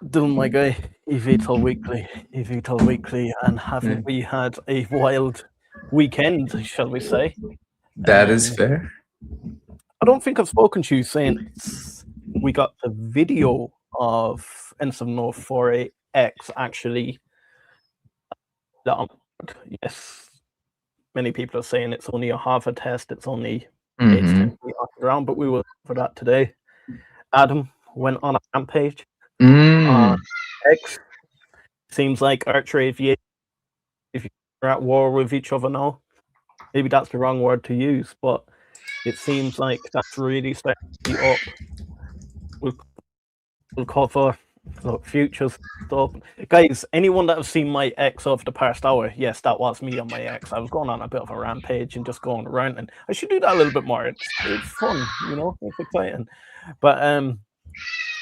Doing my guy, eVTOL Weekly, and Yeah, haven't we had a wild weekend, shall we say? that is Um, fair. I don't think I've spoken to you since we got the video of N704AX actually down. Yes, many people are saying it's only a half a test, it's only 8 to 10 Mm-hmm. feet off the ground, but we will cover that today. Adam went on a rampage on Mm. X. Seems like ACHR Aviation, if you're at war with each other now, maybe that's the wrong word to use, but it seems like that's really starting to heat up. We'll cover futures stuff. Guys, anyone that have seen my X over the past hour, yes, that was me on my X. I was going on a bit of a rampage and just going around, and I should do that a little bit more. It's fun, it's exciting. But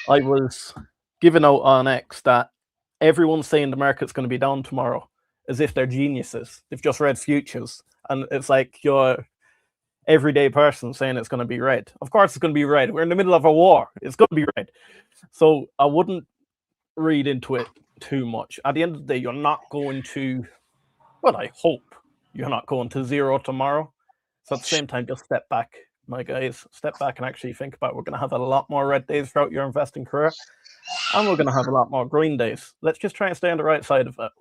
I was giving out on X that everyone's saying the market's going to be down tomorrow, as if they're geniuses. They've just read futures, and it's like you're everyday person saying it's going to be red. Of course, it's going to be red. We're in the middle of a war. It's going to be red. So I wouldn't read into it too much. At the end of the day, you're not going to, well, I hope you're not going to zero tomorrow. So at the same time, just step back, my guys. Step back and actually think about it. We're going to have a lot more red days throughout your investing career, and we're going to have a lot more green days. Let's just try and stay on the right side of it.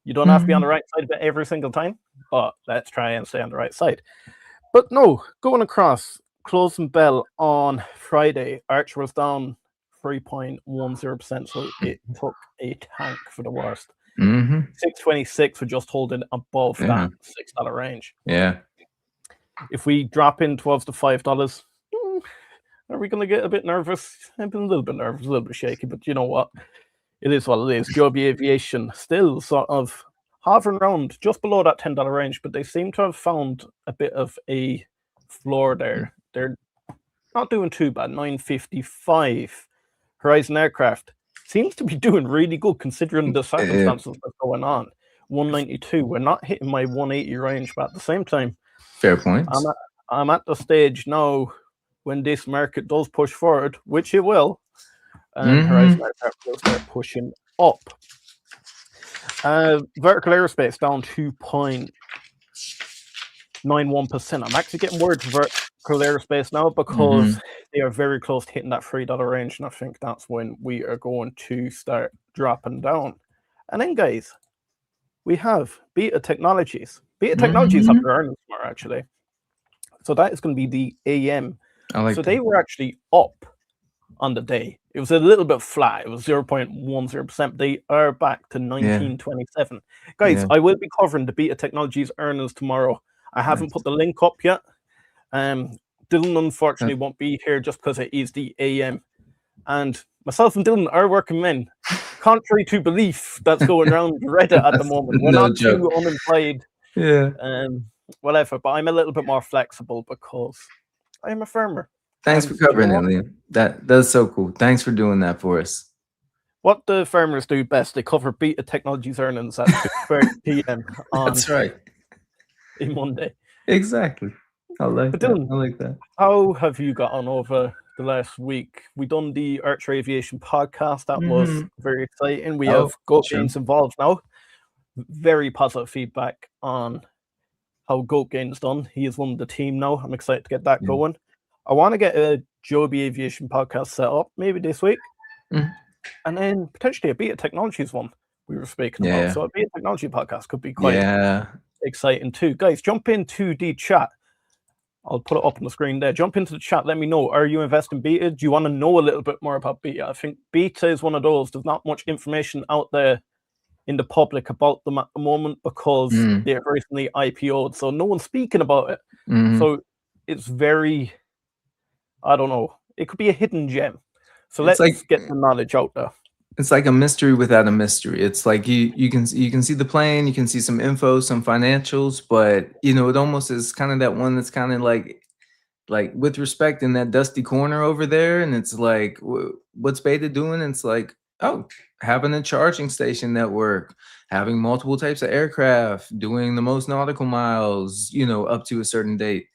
You don't have to be on the right side of it every single time, but let's try and stay on the right side. But no, going across, closing bell on Friday, ACHR was down 3.10%, so it took a tank for the worst. Mm-hmm. 626 we're just holding above Yeah. that $6 range. Yeah. If we drop in towards the $5, are we going to get a bit nervous? I've been a little bit nervous, a little bit shaky, but you know what? It is what it is. Joby Aviation still sort of hovering around just below that $10 range, but they seem to have found a bit of a floor there. They're not doing too bad. 955. Horizon Aircraft seems to be doing really good considering the circumstances that's going on. 192. We're not hitting my 180 range, but at the same time, Fair points. I'm at the stage now when this market does push forward, which it will, and Horizon Aircraft will start pushing up. Vertical aerospace down 2.91%. I'm actually getting worried for vertical aerospace now because they are very close to hitting that $3 range, and I think that's when we are going to start dropping down. And then, guys, we have Beta Technologies. Beta Technologies have their earnings tomorrow, actually. So that is going to be the AM. So they were actually up on the day. It was a little bit flat. It was 0.10%. They are back to 1927. Guys, I will be covering the Beta Technologies earnings tomorrow. I haven't put the link up yet. Dylan, unfortunately, won't be here just because it is the AM. And myself and Dylan are working men. Contrary to belief that's going around Reddit at the moment. We're not too unemployed. Yeah. Whatever. But I'm a little bit more flexible because I am a farmer. Thanks for covering it, Liam. That's so cool. Thanks for doing that for us. What the farmers do best, they cover Beta Technologies earnings at 2:30 p.m. on That's right. a Monday. Exactly. I like that. Dylan, I like that. how have you got on over the last week? We done the ACHR Aviation podcast. That was very exciting. We have Goat Gains involved now. Very positive feedback on how Goat Gains done. He is one of the team now. I'm excited to get that going. I want to get a Joby Aviation podcast set up maybe this week. And then potentially a Beta Technologies one we were speaking about. So a Beta Technology podcast could be quite exciting too. Guys, jump into the chat. I'll put it up on the screen there. Jump into the chat. Let me know. Are you investing Beta? Do you want to know a little bit more about Beta? I think Beta is one of those. There's not much information out there in the public about them at the moment because they're recently IPO'd. So no one's speaking about it. So it's very, I don't know. It could be a hidden gem. So let's get the knowledge out there. It's like a mystery without a mystery. It's like you can see the plane, you can see some info, some financials, but it almost is kind of that one that's kind of like with respect in that dusty corner over there, and it's like, what's Beta doing? And it's like, oh, having a charging station network, having multiple types of aircraft, doing the most nautical miles, up to a certain date.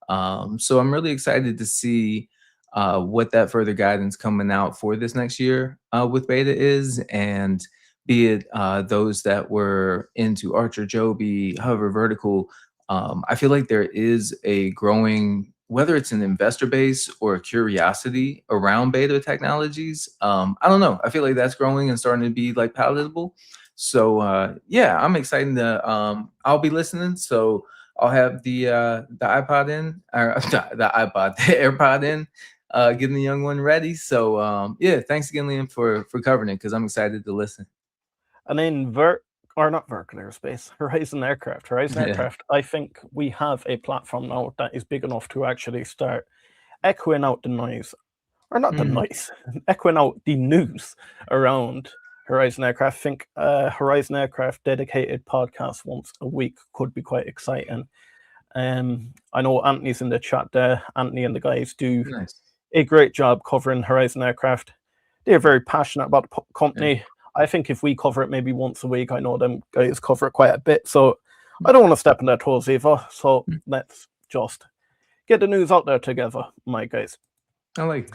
So I'm really excited to see what that further guidance coming out for this next year with beta is, and be it those that were into ACHR JOBY, hover vertical. I feel like there is a growing, whether it's an investor base or a curiosity around beta technologies. I don't know. I feel like that's growing and starting to be like palatable. So yeah, I'm excited to. I'll be listening. So I'll have the iPod in, or the iPod, the AirPod in, getting the young one ready. So yeah, thanks again, Liam, for covering it, because I'm excited to listen. And then not vertical airspace, Horizon Aircraft. Horizon Yeah. Aircraft, I think we have a platform now that is big enough to actually start echoing out the noise, or not the noise, echoing out the news around Horizon Aircraft. I think Horizon Aircraft dedicated podcast once a week could be quite exciting. I know Anthony's in the chat there. Anthony and the guys do Nice. a great job covering Horizon Aircraft. They're very passionate about the company. Yeah. I think if we cover it maybe once a week, I know them guys cover it quite a bit. So I don't want to step on their toes either. So let's just get the news out there together, my guys. I like it.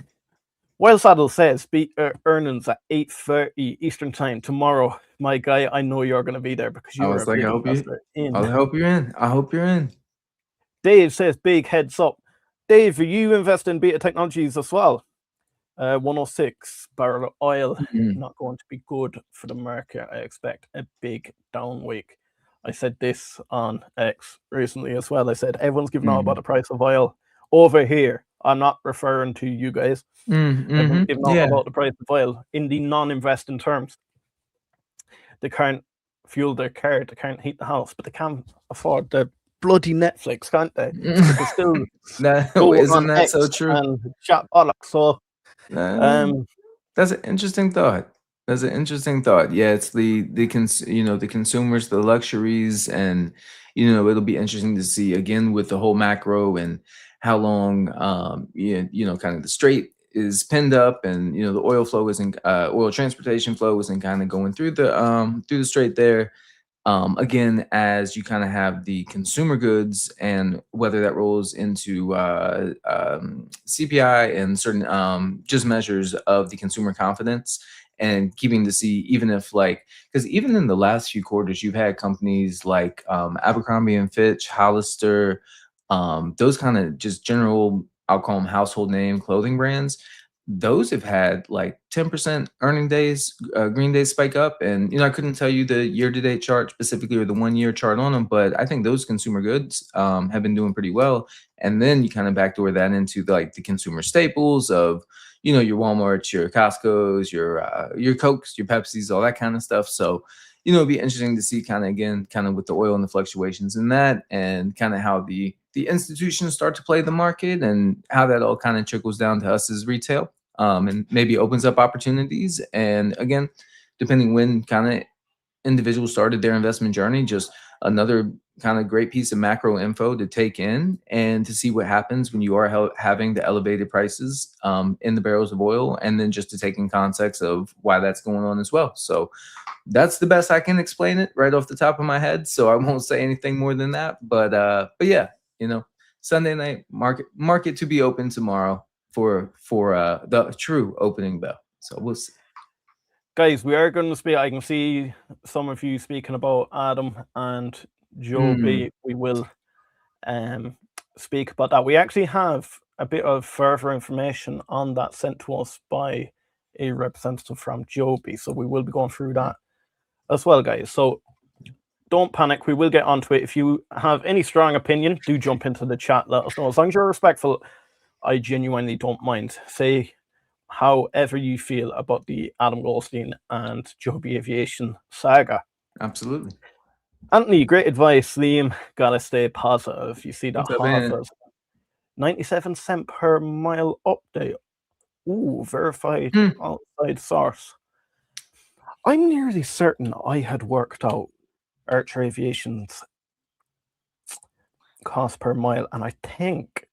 Wild Saddle says beat earnings at 8:30 Eastern Time tomorrow. My guy, I know you're going to be there because you're a big investor in. I hope you're in. I hope you're in. Dave says big heads up. Dave, are you investing in beta technologies as well? 106 barrel of oil, not going to be good for the market. I expect a big down week. I said this on X recently as well. I said everyone's giving out about the price of oil over here. I'm not referring to you guys. Everyone's giving out about the price of oil in the non-investing terms. They can't fuel their car, they can't heat the house, but they can't afford the bloody Netflix, can't they? They can still isn't that so true? And chat bollocks. So that's an interesting thought. That's an interesting thought. Yeah, it's the consumers, the luxuries, and it'll be interesting to see again with the whole macro and how long kind of the strait is pinned up, and the oil flow isn't oil transportation flow isn't kind of going through the strait there. Again, as you kind of have the consumer goods and whether that rolls into CPI and certain just measures of the consumer confidence, and keeping to see, even if because even in the last few quarters, you've had companies like Abercrombie and Fitch, Hollister, those kind of just general, I'll call them household name clothing brands. Those have had like 10% earning days, green days spike up. And, I couldn't tell you the year-to-date chart specifically or the 1-year chart on them, but I think those consumer goods have been doing pretty well. And then you kind of backdoor that into the consumer staples of, your Walmarts, your Costco's, your Cokes, your Pepsis, all that kind of stuff. So, it'd be interesting to see kind of with the oil and the fluctuations in that, and kind of how the institutions start to play the market, and how that all kind of trickles down to us as retail, and maybe opens up opportunities. And again, depending when kind of individuals started their investment journey, just another kind of great piece of macro info to take in and to see what happens when you are having the elevated prices in the barrels of oil, and then just to take in context of why that's going on as well. So that's the best I can explain it right off the top of my head. So I won't say anything more than that. But yeah, Sunday night market to be open tomorrow for the true opening bell. So we'll see. Guys, we are going to speak. I can see some of you speaking about Adam and Joby. We will speak about that. We actually have a bit of further information on that sent to us by a representative from Joby. So we will be going through that as well, guys. So don't panic. We will get onto it. If you have any strong opinion, do jump into the chat. Let us know. As long as you're respectful, I genuinely don't mind. Say however you feel about the Adam Goldstein and Joby Aviation saga. Absolutely. Anthony, great advice. Liam, gotta stay positive. You see that Harvard 97 cent per mile update. Ooh, verified outside source. I'm nearly certain I had worked out ACHR Aviation's cost per mile, and I think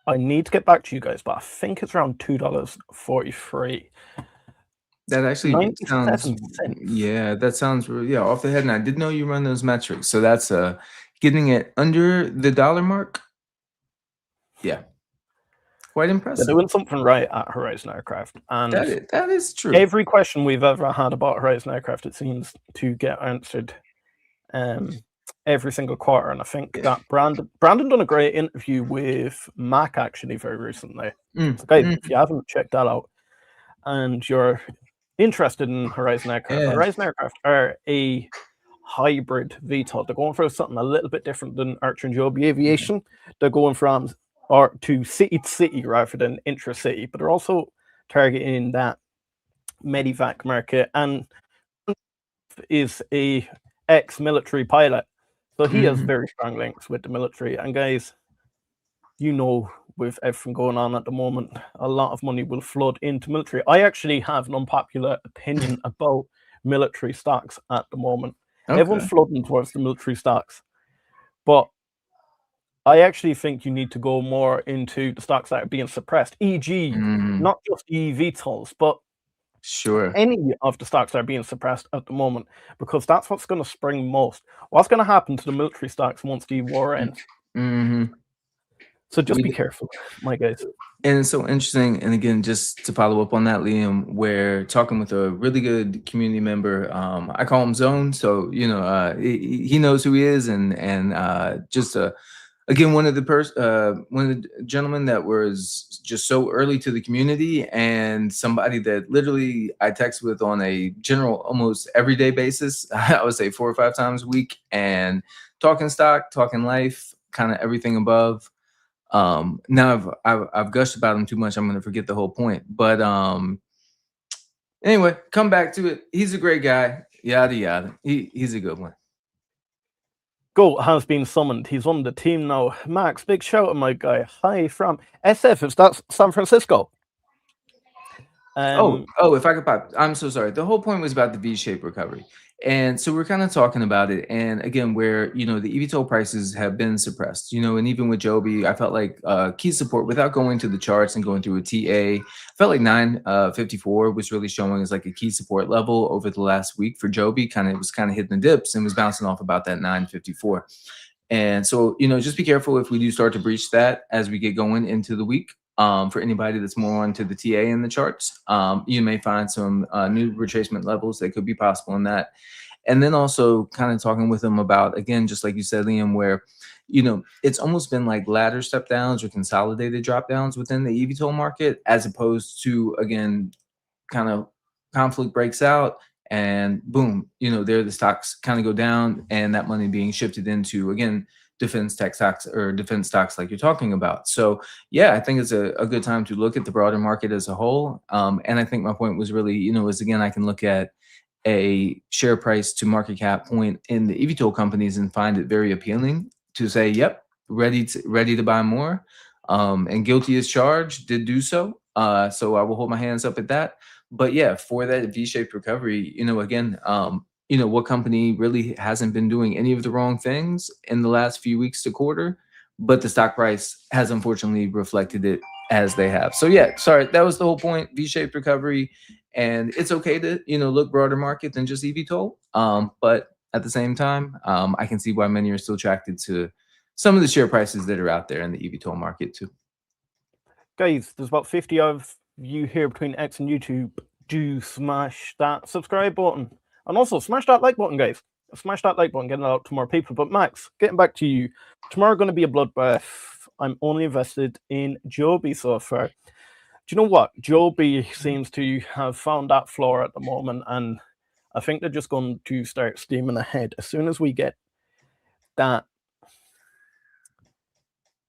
I need to get back to you guys, but I think it's around $2.43. That actually sounds, that sounds off the head. And I did know you run those metrics, so that's getting it under the dollar mark. Yeah, Quite They're impressive. doing something right at Horizon Aircraft. And That is true. every question we've ever had about Horizon Aircraft, it seems to get answered every single quarter. And I think that Brandon done a great interview with Mac actually very recently. So guys, if you haven't checked that out and you're interested in Horizon Aircraft, Horizon Aircraft are a hybrid VTOL. They're going for something a little bit different than ACHR and Joby Aviation. They're going from to city rather than intra-city, but they're also targeting that medivac market, and is a ex-military pilot, so he has very strong links with the military. And guys, you know, with everything going on at the moment, a lot of money will flood into military. I actually have an unpopular opinion about military stocks at the moment. Okay. Everyone's flooding towards the military stocks, but I actually think you need to go more into the stocks that are being suppressed, e.g., not just eVTOLs, but any of the stocks that are being suppressed at the moment, because that's what's going to spring most. What's going to happen to the military stocks once the war ends? So just be careful, my guys. And it's so interesting. And again, just to follow up on that, Liam, we're talking with a really good community member. I call him Zone. So, you know, he knows who he is. And just again, one of the gentlemen that was just so early to the community, and somebody that literally I text with on a general, almost everyday basis. I would say 4 or 5 times a week, and talking stock, talking life, kind of everything above. Now I've gushed about him too much. I'm going to forget the whole point, but anyway, come back to it. He's a great guy. Yada, yada. He's a good one. Goat has been summoned. He's on the team now. Max, big shout out, my guy. Hi from SF. Is that San Francisco? If I could pop. I'm so sorry. The whole point was about the V-shaped recovery. And so we're kind of talking about it. And again, where, you know, the eVTOL prices have been suppressed, you know, and even with Joby, I felt like key support, without going to the charts and going through a TA, I felt like 954 was really showing as like a key support level over the last week for Joby. It was kind of hitting the dips and was bouncing off about that 954. And so, you know, just be careful if we do start to breach that as we get going into the week. For anybody that's more onto the TA in the charts, you may find some new retracement levels that could be possible in that. And then also kind of talking with them about, again, just like you said, Liam, where, you know, it's almost been like ladder step downs or consolidated drop downs within the eVTOL market, as opposed to, again, kind of conflict breaks out and boom, you know, there the stocks kind of go down, and that money being shifted into, again, defense tech stocks or defense stocks like you're talking about. So yeah, I think it's a good time to look at the broader market as a whole. And I think my point was really, you know, is again, I can look at a share price to market cap point in the eVTOL companies and find it very appealing to say, yep, ready to buy more. And guilty as charged, did do so. So I will hold my hands up at that. But yeah, for that V-shaped recovery, you know, again, you know, what company really hasn't been doing any of the wrong things in the last few weeks to quarter, but the stock price has unfortunately reflected it as they have. So yeah, sorry, that was the whole point, V-shaped recovery. And it's okay to, you know, look broader market than just eVTOL. But at the same time, I can see why many are still attracted to some of the share prices that are out there in the eVTOL market too. Guys, there's about 50 of you here between X and YouTube. Do smash that subscribe button. And also smash that like button, guys. Smash that like button, getting it out to more people. But Max, getting back to you. Tomorrow going to be a bloodbath. I'm only invested in Joby so far. Do you know what? Joby seems to have found that floor at the moment, and I think they're just going to start steaming ahead. As soon as we get that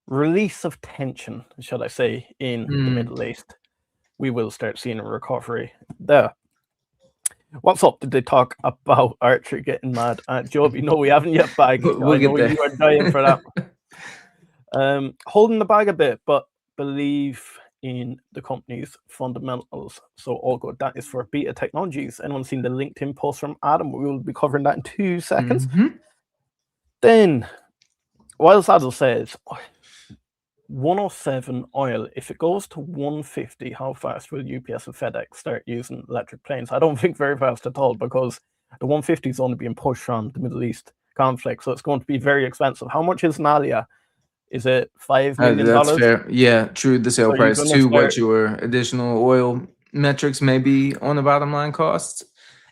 release of tension, shall I say, in the Middle East, we will start seeing a recovery there. What's up? Did they talk about Archer getting mad at Joby? No, we haven't yet, Bag. We'll I know you are dying for that. Holding the bag a bit, but believe in the company's fundamentals. So all good. That is for Beta Technologies. Anyone seen the LinkedIn post from Adam? We will be covering that in 2 seconds. Then, whilst Adel says 107 oil, if it goes to 150, how fast will UPS and FedEx start using electric planes? I don't think very fast at all, because the 150 is only being pushed from the Middle East conflict, so it's going to be very expensive. How much is Nalia Is it $5 million? That's fair. Yeah, true. The sale So you're price gonna to start. what your additional oil metrics may be on the bottom line costs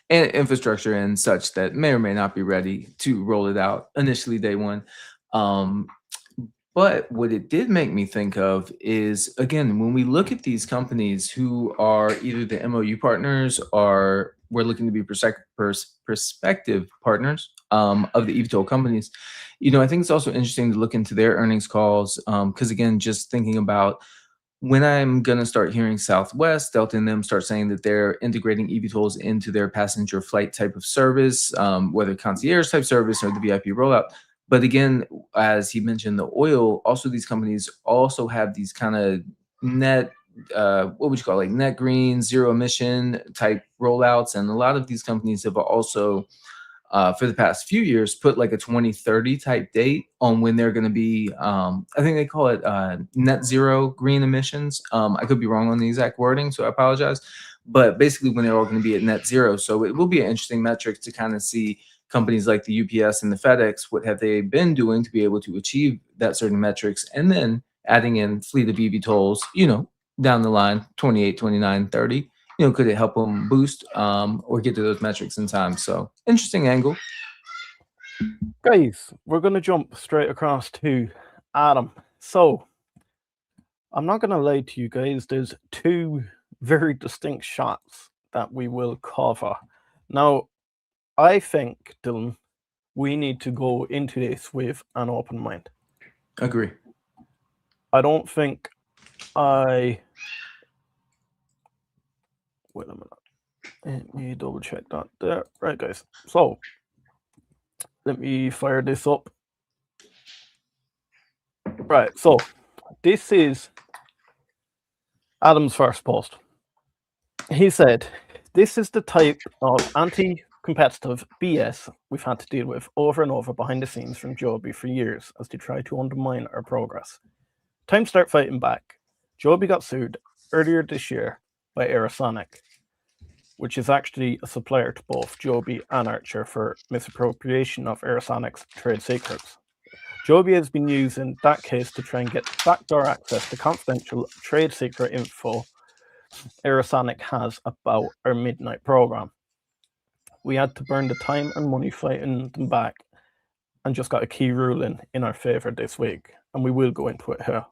and infrastructure and such that may or may not be ready to roll it out initially day one. Um, but what it did make me think of is, again, when we look at these companies who are either the MOU partners or we're looking to be prospective partners of the eVTOL companies, I think it's also interesting to look into their earnings calls because, again, just thinking about when I'm going to start hearing Southwest, Delta and them start saying that they're integrating eVTOLs into their passenger flight type of service, whether concierge type service or the VIP rollout. But again, as he mentioned, the oil, also these companies also have these kind of net, what would you call it, like net green, zero emission type rollouts. And a lot of these companies have also for the past few years put like a 2030 type date on when they're going to be I think they call it net zero green emissions. I could be wrong on the exact wording, so I apologize, but basically when they're all going to be at net zero. So it will be an interesting metric to kind of see companies like the UPS and the FedEx, what have they been doing to be able to achieve that certain metrics, and then adding in fleet of eVTOLs, down the line 28, 29, 30. Could it help them boost or get to those metrics in time? So interesting angle. Guys, we're going to jump straight across to Adam. So, I'm not going to lie to you guys, there's two very distinct shots that we will cover. Now, I think, Dylan, we need to go into this with an open mind. Agree. I don't think wait a minute. Let me double check that there. Right, guys. So, let me fire this up. Right, so this is Adam's first post. He said, "This is the type of anti-competitive BS we've had to deal with over and over behind the scenes from Joby for years as they try to undermine our progress. Time to start fighting back. Joby got sued earlier this year by Aerosonic, which is actually a supplier to both Joby and ACHR for misappropriation of Aerosonic's trade secrets. Joby has been using that case to try and get backdoor access to confidential trade secret info Aerosonic has about our midnight program. We had to burn the time and money fighting them back and just got a key ruling in our favor this week, and we will go into it here.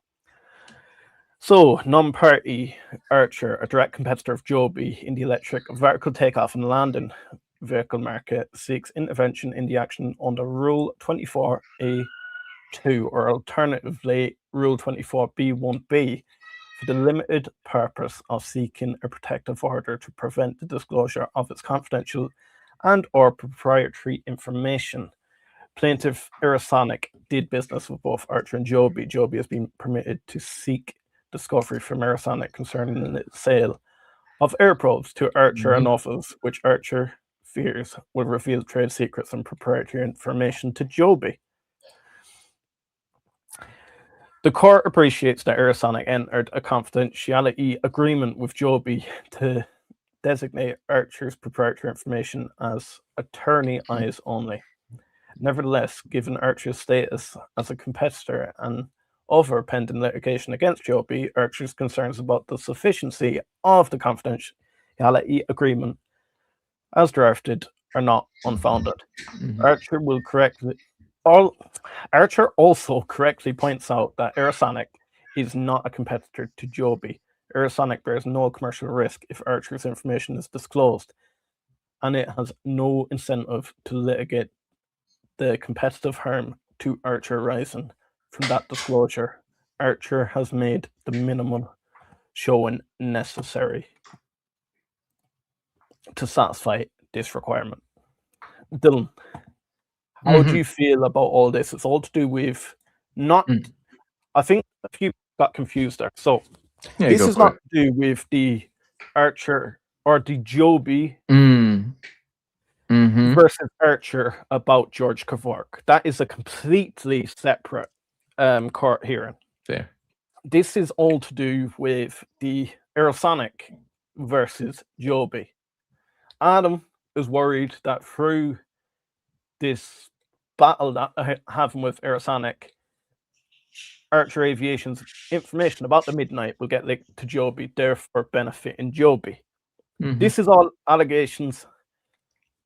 So, non-party ACHR, a direct competitor of Joby in the electric vertical takeoff and landing vehicle market, seeks intervention in the action under Rule 24A2, or alternatively Rule 24B1B, for the limited purpose of seeking a protective order to prevent the disclosure of its confidential and or proprietary information. Plaintiff Aerosonic did business with both ACHR and Joby. Joby has been permitted to seek discovery from Aerosonic concerning the sale of air probes to ACHR and others, which ACHR fears will reveal trade secrets and proprietary information to Joby. The court appreciates that Aerosonic entered a confidentiality agreement with Joby to designate ACHR's proprietary information as attorney eyes only. Nevertheless, given ACHR's status as a competitor and other pending litigation against Joby, ACHR's concerns about the sufficiency of the confidentiality agreement as drafted are not unfounded. ACHR will ACHR also correctly points out that Aerosonic is not a competitor to Joby. Aerosonic bears no commercial risk if ACHR's information is disclosed, and it has no incentive to litigate the competitive harm to ACHR arising from that disclosure. ACHR has made the minimum showing necessary to satisfy this requirement. Dylan, how do you feel about all this? It's all to do with not. I think a few got confused there. So this is not to do with the ACHR or the Joby versus ACHR about George Kevork. That is a completely separate court hearing. Fair. This is all to do with the Aerosonic versus Joby. Adam is worried that through this battle that I have with Aerosonic, ACHR Aviation's information about the midnight will get linked to Joby, therefore benefiting Joby. This is all allegations.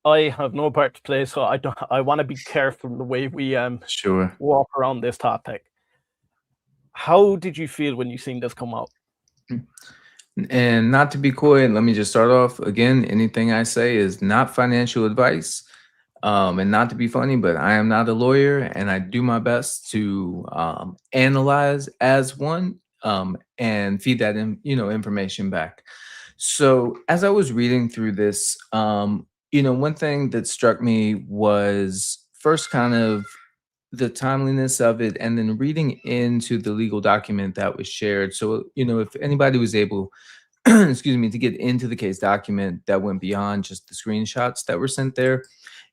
I have no part to play, so I want to be careful the way we Sure. walk around this topic. How did you feel when you seen this come out? And not to be coy, let me just start off again. Anything I say is not financial advice, and not to be funny, but I am not a lawyer, and I do my best to analyze as one, and feed that information back. So as I was reading through this, one thing that struck me was first kind of the timeliness of it, and then reading into the legal document that was shared. So, if anybody was able, excuse me, to get into the case document that went beyond just the screenshots that were sent there,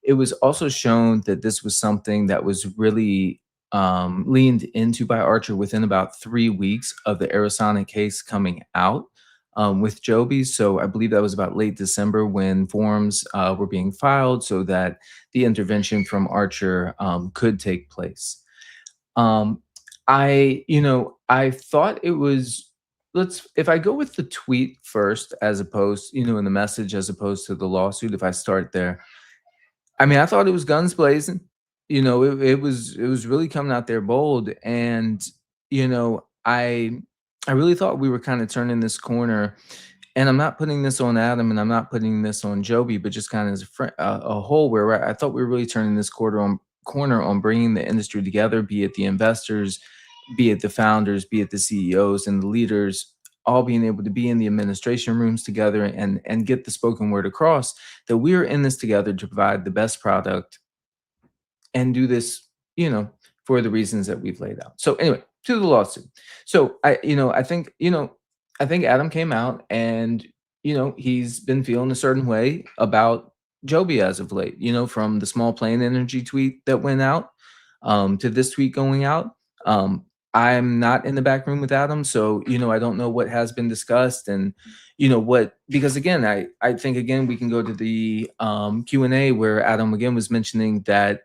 it was also shown that this was something that was really leaned into by Archer within about 3 weeks of the Aerosonic case coming out with Joby. So I believe that was about late December when forms were being filed so that the intervention from Archer could take place. I thought it was, if I go with the tweet first, as opposed, in the message, as opposed to the lawsuit, if I start there, I mean, I thought it was guns blazing. It was really coming out there bold, and I really thought we were kind of turning this corner. And I'm not putting this on Adam, and I'm not putting this on Joby, but just kind of as a whole, where I thought we were really turning this corner on bringing the industry together, be it the investors, be it the founders, be it the CEOs and the leaders, all being able to be in the administration rooms together and get the spoken word across that we are in this together to provide the best product and do this, for the reasons that we've laid out. So anyway, to the lawsuit. So I think Adam came out and, he's been feeling a certain way about Joby as of late, from the small plane energy tweet that went out to this tweet going out. I'm not in the back room with Adam, so I don't know what has been discussed and because again, I think again we can go to the Q&A where Adam again was mentioning that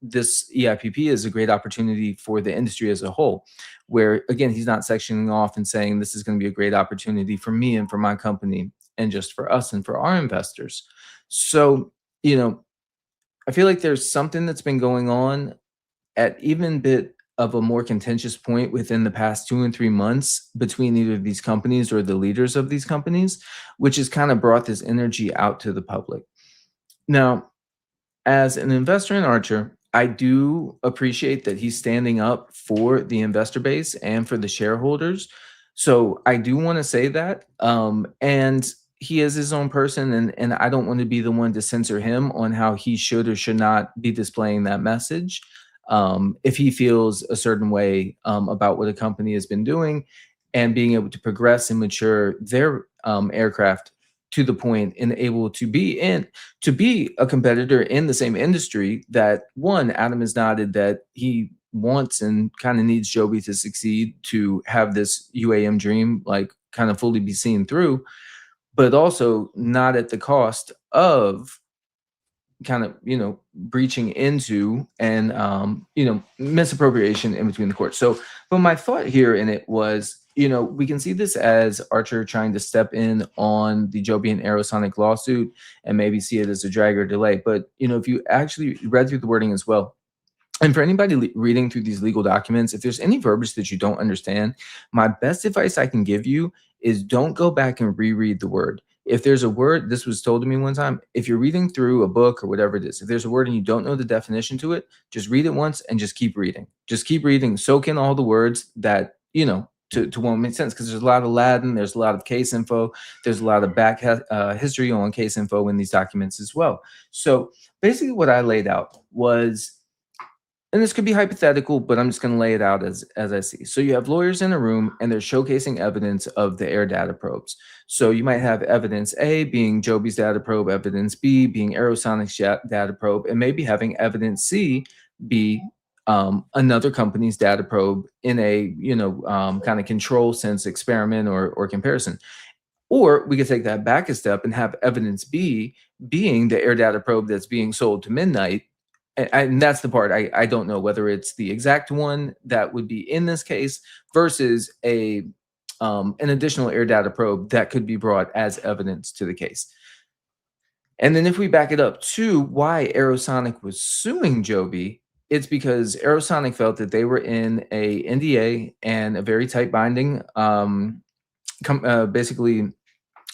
this EIPP is a great opportunity for the industry as a whole, where again he's not sectioning off and saying this is going to be a great opportunity for me and for my company and just for us and for our investors. So I feel like there's something that's been going on at even bit of a more contentious point within the past 2 and 3 months between either of these companies or the leaders of these companies, which has kind of brought this energy out to the public. Now, as an investor in Archer, I do appreciate that he's standing up for the investor base and for the shareholders. So I do want to say that. And he is his own person, and I don't want to be the one to censor him on how he should or should not be displaying that message. If he feels a certain way about what a company has been doing and being able to progress and mature their aircraft to the point and able to be a competitor in the same industry that one, Adam has nodded that he wants and kind of needs Joby to succeed to have this UAM dream like kind of fully be seen through, but also not at the cost of kind of breaching into and misappropriation in between the courts. So but my thought here in it was we can see this as Archer trying to step in on the Joby and Aerosonic lawsuit and maybe see it as a drag or delay, but if you actually read through the wording as well, and for anybody reading through these legal documents, if there's any verbiage that you don't understand, my best advice I can give you is don't go back and reread the word. If there's a word, this was told to me one time, if you're reading through a book or whatever it is, if there's a word and you don't know the definition to it, just read it once and just keep reading. Just keep reading, soak in all the words that, to won't make sense, because there's a lot of Latin, there's a lot of case info, there's a lot of back history on case info in these documents as well. So basically what I laid out was, and this could be hypothetical, but I'm just going to lay it out as I see. So you have lawyers in a room and they're showcasing evidence of the air data probes. So you might have evidence A being Joby's data probe, evidence B being Aerosonic's data probe, and maybe having evidence C be another company's data probe in a kind of control sense experiment or comparison. Or we could take that back a step and have evidence B being the air data probe that's being sold to Midnight and that's the part I don't know whether it's the exact one that would be in this case versus an additional air data probe that could be brought as evidence to the case. And then if we back it up to why Aerosonic was suing Joby, it's because Aerosonic felt that they were in a NDA and a very tight binding, basically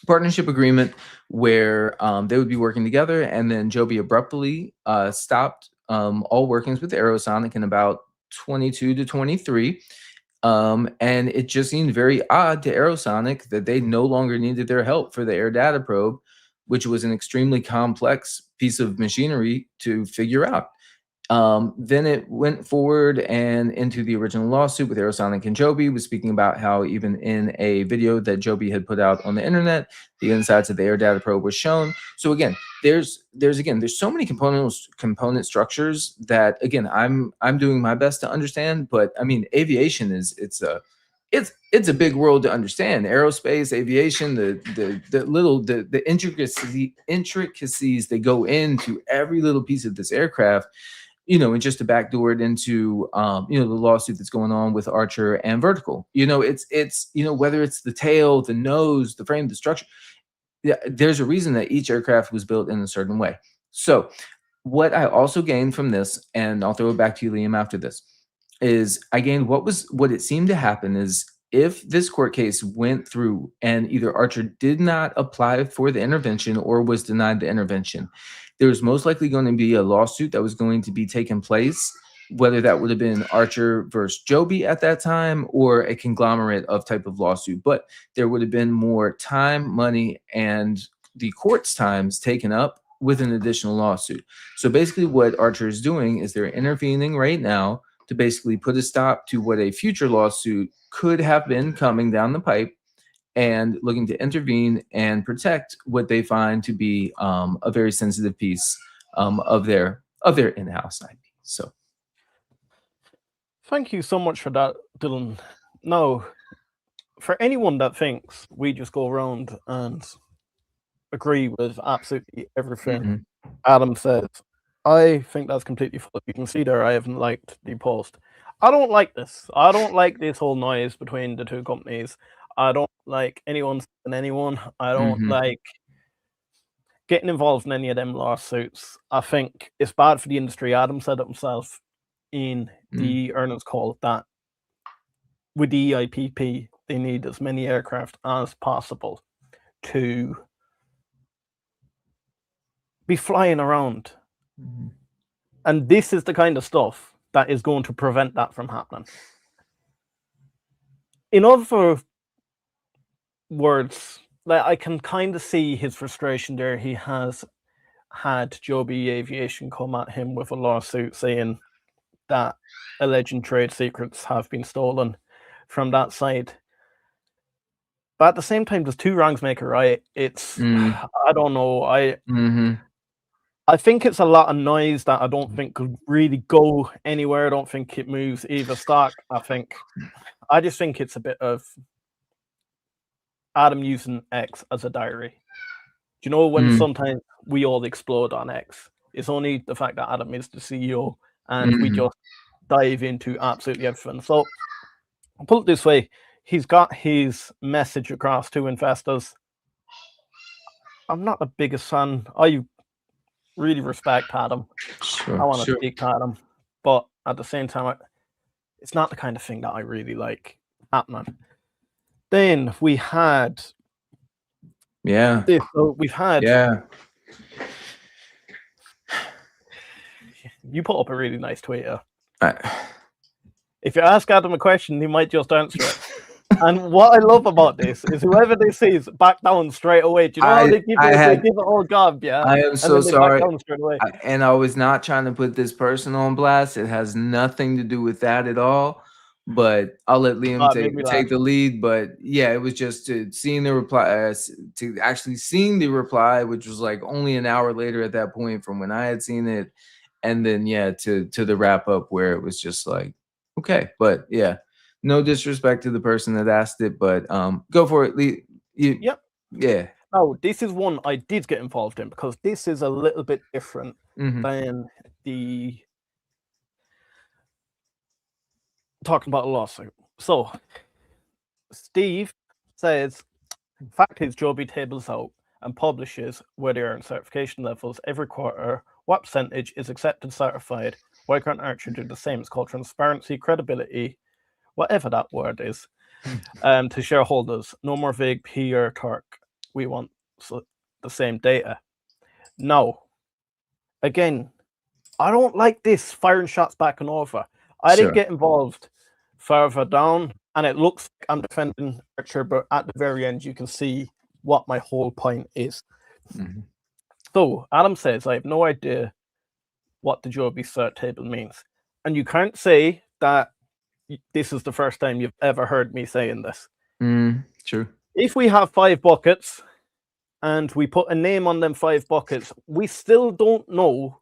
partnership agreement where they would be working together, and then Joby abruptly stopped all workings with Aerosonic in about 22 to 23. And it just seemed very odd to Aerosonic that they no longer needed their help for the air data probe, which was an extremely complex piece of machinery to figure out. Then it went forward and into the original lawsuit with Aerosonic and Joby, was speaking about how even in a video that Joby had put out on the internet, the insides of the air data probe was shown. So again, there's so many component structures that again I'm doing my best to understand. But I mean, aviation it's a big world to understand. Aerospace, aviation, the intricacies that go into every little piece of this aircraft. And just to backdoor it into, the lawsuit that's going on with ACHR and Vertical. It's whether it's the tail, the nose, the frame, the structure. Yeah, there's a reason that each aircraft was built in a certain way. So what I also gained from this, and I'll throw it back to you, Liam, after this, is I gained what it seemed to happen is if this court case went through and either ACHR did not apply for the intervention or was denied the intervention, there was most likely going to be a lawsuit that was going to be taking place, whether that would have been ACHR versus Joby at that time or a conglomerate of type of lawsuit. But there would have been more time, money, and the court's times taken up with an additional lawsuit. So basically what ACHR is doing is they're intervening right now to basically put a stop to what a future lawsuit could have been coming down the pipe, and looking to intervene and protect what they find to be a very sensitive piece of their in-house IP. So, Thank you so much for that, Dylan. Now, for anyone that thinks we just go around and agree with absolutely everything Adam says, I think that's completely false. You can see there I haven't liked the post. I don't like this. I don't like this whole noise between the two companies. I don't like anyone and anyone. I don't like getting involved in any of them lawsuits. I think it's bad for the industry. Adam said it himself in the earnings call that with the EIPP, they need as many aircraft as possible to be flying around. And this is the kind of stuff that is going to prevent that from happening. In other words, like, I can kind of see his frustration there. He has had Joby Aviation come at him with a lawsuit saying that alleged trade secrets have been stolen from that side. But at the same time, there's two wrongs make a right. It's I don't know. I think it's a lot of noise that I don't think could really go anywhere. I don't think it moves either stock. I just think it's a bit of Adam using X as a diary. Do you know when sometimes we all explode on X? It's only the fact that Adam is the CEO and we just dive into absolutely everything. So I'll put it this way. He's got his message across to investors. I'm not the biggest fan. I really respect Adam. I want to speak to Adam. But at the same time, it's not the kind of thing that I really like happening. Then we had this. So we've had you put up a really nice tweet. If you ask Adam a question, he might just answer it. And what I love about this is whoever this is back down straight away. Do you know how they give it all gob, yeah? I am so sorry. And I was not trying to put this person on blast. It has nothing to do with that at all. But I'll let Liam take the lead. But yeah, it was just seeing the reply, to actually seeing the reply, which was like only an hour later at that point from when I had seen it. And then, to the wrap up where it was just like, okay. But yeah, no disrespect to the person that asked it, but go for it. Yeah. Oh, this is one I did get involved in because this is a little bit different than talking about a lawsuit. So Steve says, fact is, Joby tables out and publishes where they are in certification levels every quarter, what percentage is accepted, certified. Why can't ACHR do the same? It's called transparency, credibility, whatever that word is, to shareholders. No more vague PR talk. We want the same data. Now, again, I don't like this firing shots back and over. I didn't get involved further down, and it looks like I'm defending ACHR, but at the very end, you can see what my whole point is. So Adam says, I have no idea what the Joby cert table means. And you can't say that this is the first time you've ever heard me saying this. True. If we have 5 buckets and we put a name on them 5 buckets, we still don't know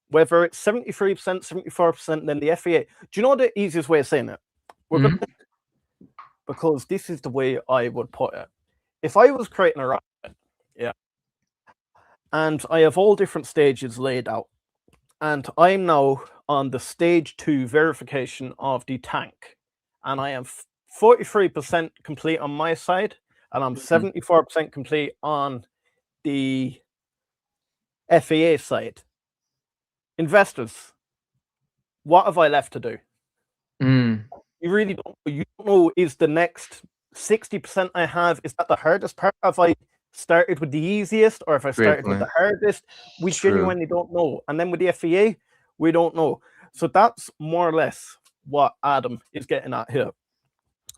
whether it's 73%, 74%, then the FAA. Do you know the easiest way of saying it? We're gonna, because this is the way I would put it. If I was creating a rocket, and I have all different stages laid out, and I'm now on the stage 2 verification of the tank, and I am 43% complete on my side, and I'm 74% complete on the FAA side. Investors, what have I left to do? You really don't. You don't know, is the next 60% I have, is that the hardest part? Have I started with the easiest, or if I started with the hardest? We genuinely don't know. And then with the FAA, we don't know. So that's more or less what Adam is getting at here.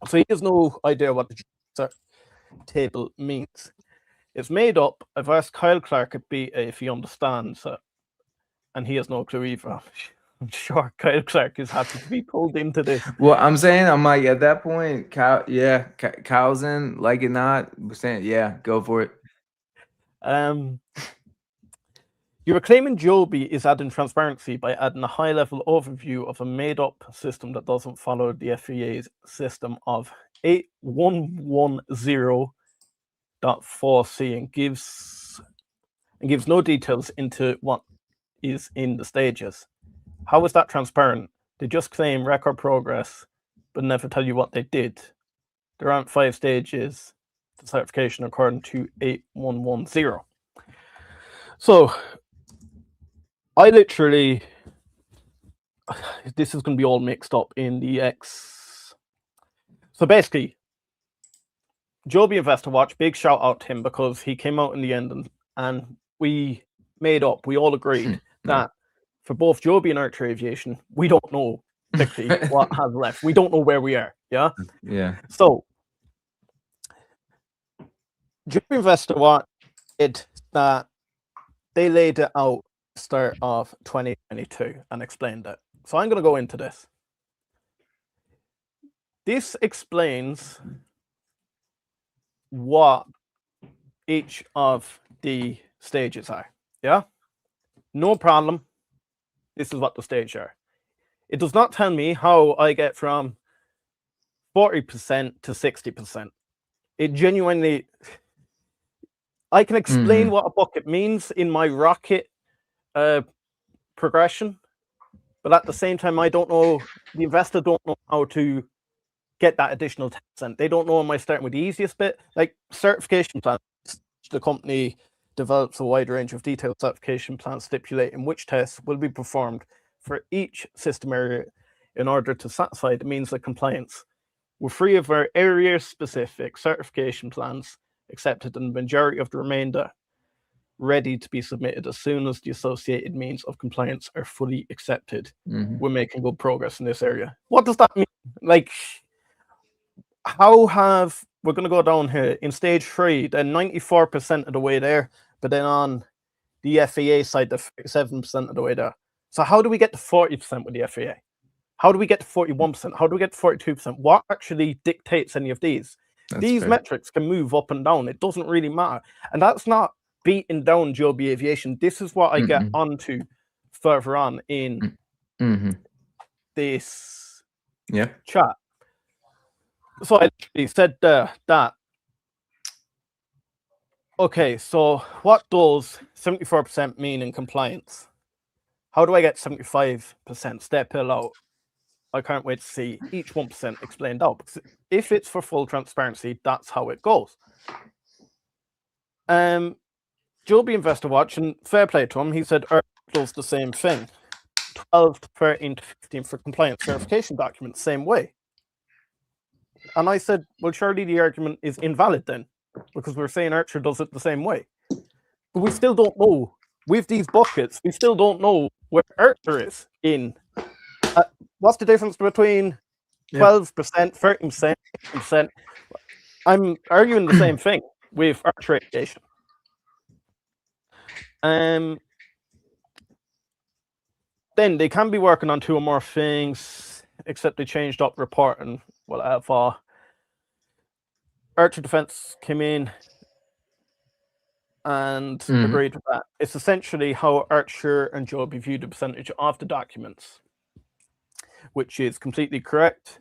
So he has no idea what the table means. It's made up. I've asked Kyle Clark at BA if he understands it, and he has no clue either. I'm sure Kyle Clark is happy to be pulled into this. Well, I'm saying, I'm like, at that point, Kyle's in, like it not, we're saying, yeah, go for it. You were claiming Joby is adding transparency by adding a high-level overview of a made-up system that doesn't follow the FAA's system of 8110.4c and gives no details into what is in the stages. How is that transparent? They just claim record progress, but never tell you what they did. There aren't 5 stages to certification according to 8110. So, I literally, this is going to be all mixed up in the X. So basically, Joby Investor Watch, big shout out to him, because he came out in the end and we all agreed that for both Joby and ACHR Aviation, we don't know particularly what has left. We don't know where we are. Yeah. So Joby Investor Watch did that. They laid it out start of 2022 and explained it. So I'm going to go into this. This explains what each of the stages are. Yeah. No problem. This is what the stages are. It does not tell me how I get from 40% to 60%. It genuinely, I can explain what a bucket means in my rocket progression, but at the same time, I don't know, the investor don't know how to get that additional 10%. They don't know, am I starting with the easiest bit? Like certification plans, the company develops a wide range of detailed certification plans stipulating which tests will be performed for each system area in order to satisfy the means of compliance. With 3 of our area-specific certification plans accepted and the majority of the remainder ready to be submitted as soon as the associated means of compliance are fully accepted. We're making good progress in this area. What does that mean? Like, we're going to go down here in stage 3, then 94% of the way there, but then on the FAA side, the 37% of the way there. So how do we get to 40% with the FAA? How do we get to 41%? How do we get to 42%? What actually dictates any of these? These metrics can move up and down. It doesn't really matter. And that's not beating down Joby Aviation. This is what I get onto further on in this chat. So I literally said that, okay, so what does 74% mean in compliance? how do I get 75% step pill out? I can't wait to see each 1% explained out. Because if it's for full transparency, that's how it goes. Joby Investor Watch, and fair play to him, he said Earth does the same thing. 12 to 13 to 15 for compliance verification documents, same way. And I said, well, surely the argument is invalid then, because we're saying ACHR does it the same way. But we still don't know. With these buckets, we still don't know where ACHR is in. What's the difference between 12%, 13%, 15%? I'm arguing the same thing with ACHR Aviation. Then they can be working on 2 or more things, except they changed up reporting. Well, ACHR Defense came in and agreed with that. It's essentially how ACHR and Joby view the percentage of the documents, which is completely correct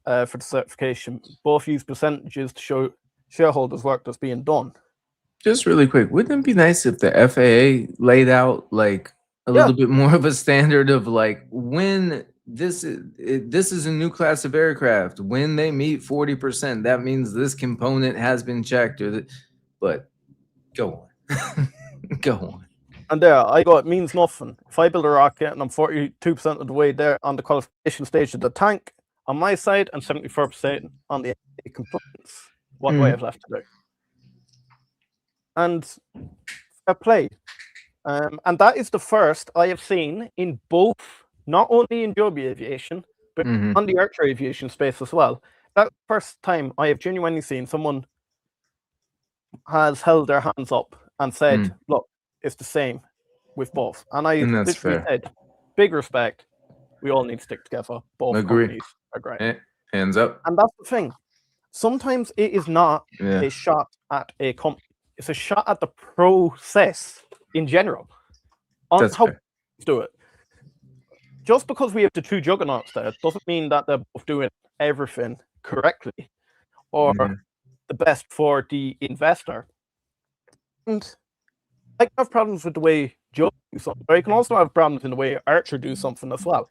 for the certification. Both use percentages to show shareholders work that's being done. Just really quick, wouldn't it be nice if the FAA laid out like a little bit more of a standard of like when this is a new class of aircraft, when they meet 40%, that means this component has been checked, but go on. Go on. And there, I go, it means nothing. If I build a rocket and I'm 42% of the way there on the qualification stage of the tank on my side and 74% on the components, what do I have left to do? And fair play. And that is the first I have seen in both, not only in Joby Aviation, but on the ACHR Aviation space as well. That's the first time I have genuinely seen someone has held their hands up and said, look, it's the same with both. And I literally said, big respect. We all need to stick together. Both companies are great. Hands up. And that's the thing. Sometimes it is not a shot at a company. It's a shot at the process in general. On how to do it. Just because we have the 2 juggernauts there doesn't mean that they're both doing everything correctly or the best for the investor. And I can have problems with the way Joby do something, but I can also have problems in the way ACHR do something as well.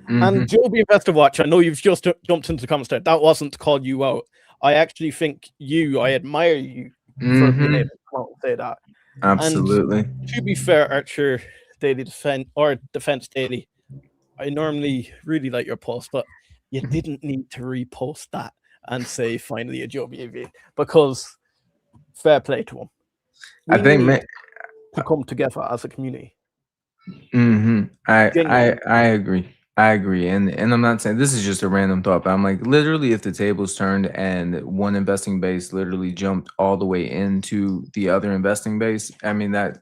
And Joby Investor Watch, I know you've just jumped into the comments there. That wasn't to call you out. I actually think I admire you for being able to come out and say that. Absolutely. And to be fair, ACHR Daily Defense Daily, I normally really like your post, but you didn't need to repost that and say finally a Joby Aviation, because fair play to them. I think to come together as a community. I agree. I agree. And I'm not saying this is just a random thought, but I'm like, literally, if the tables turned and one investing base literally jumped all the way into the other investing base, I mean, that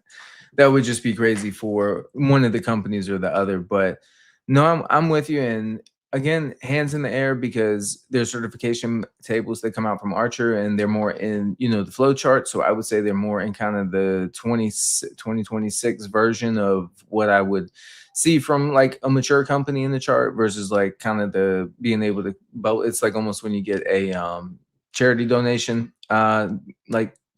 would just be crazy for one of the companies or the other. But no, I'm with you. And again, hands in the air, because there's certification tables that come out from ACHR and they're more in, the flow chart. So I would say they're more in kind of the 2026 version of what I would see from like a mature company in the chart versus like kind of the being able to it's like almost when you get a charity donation thing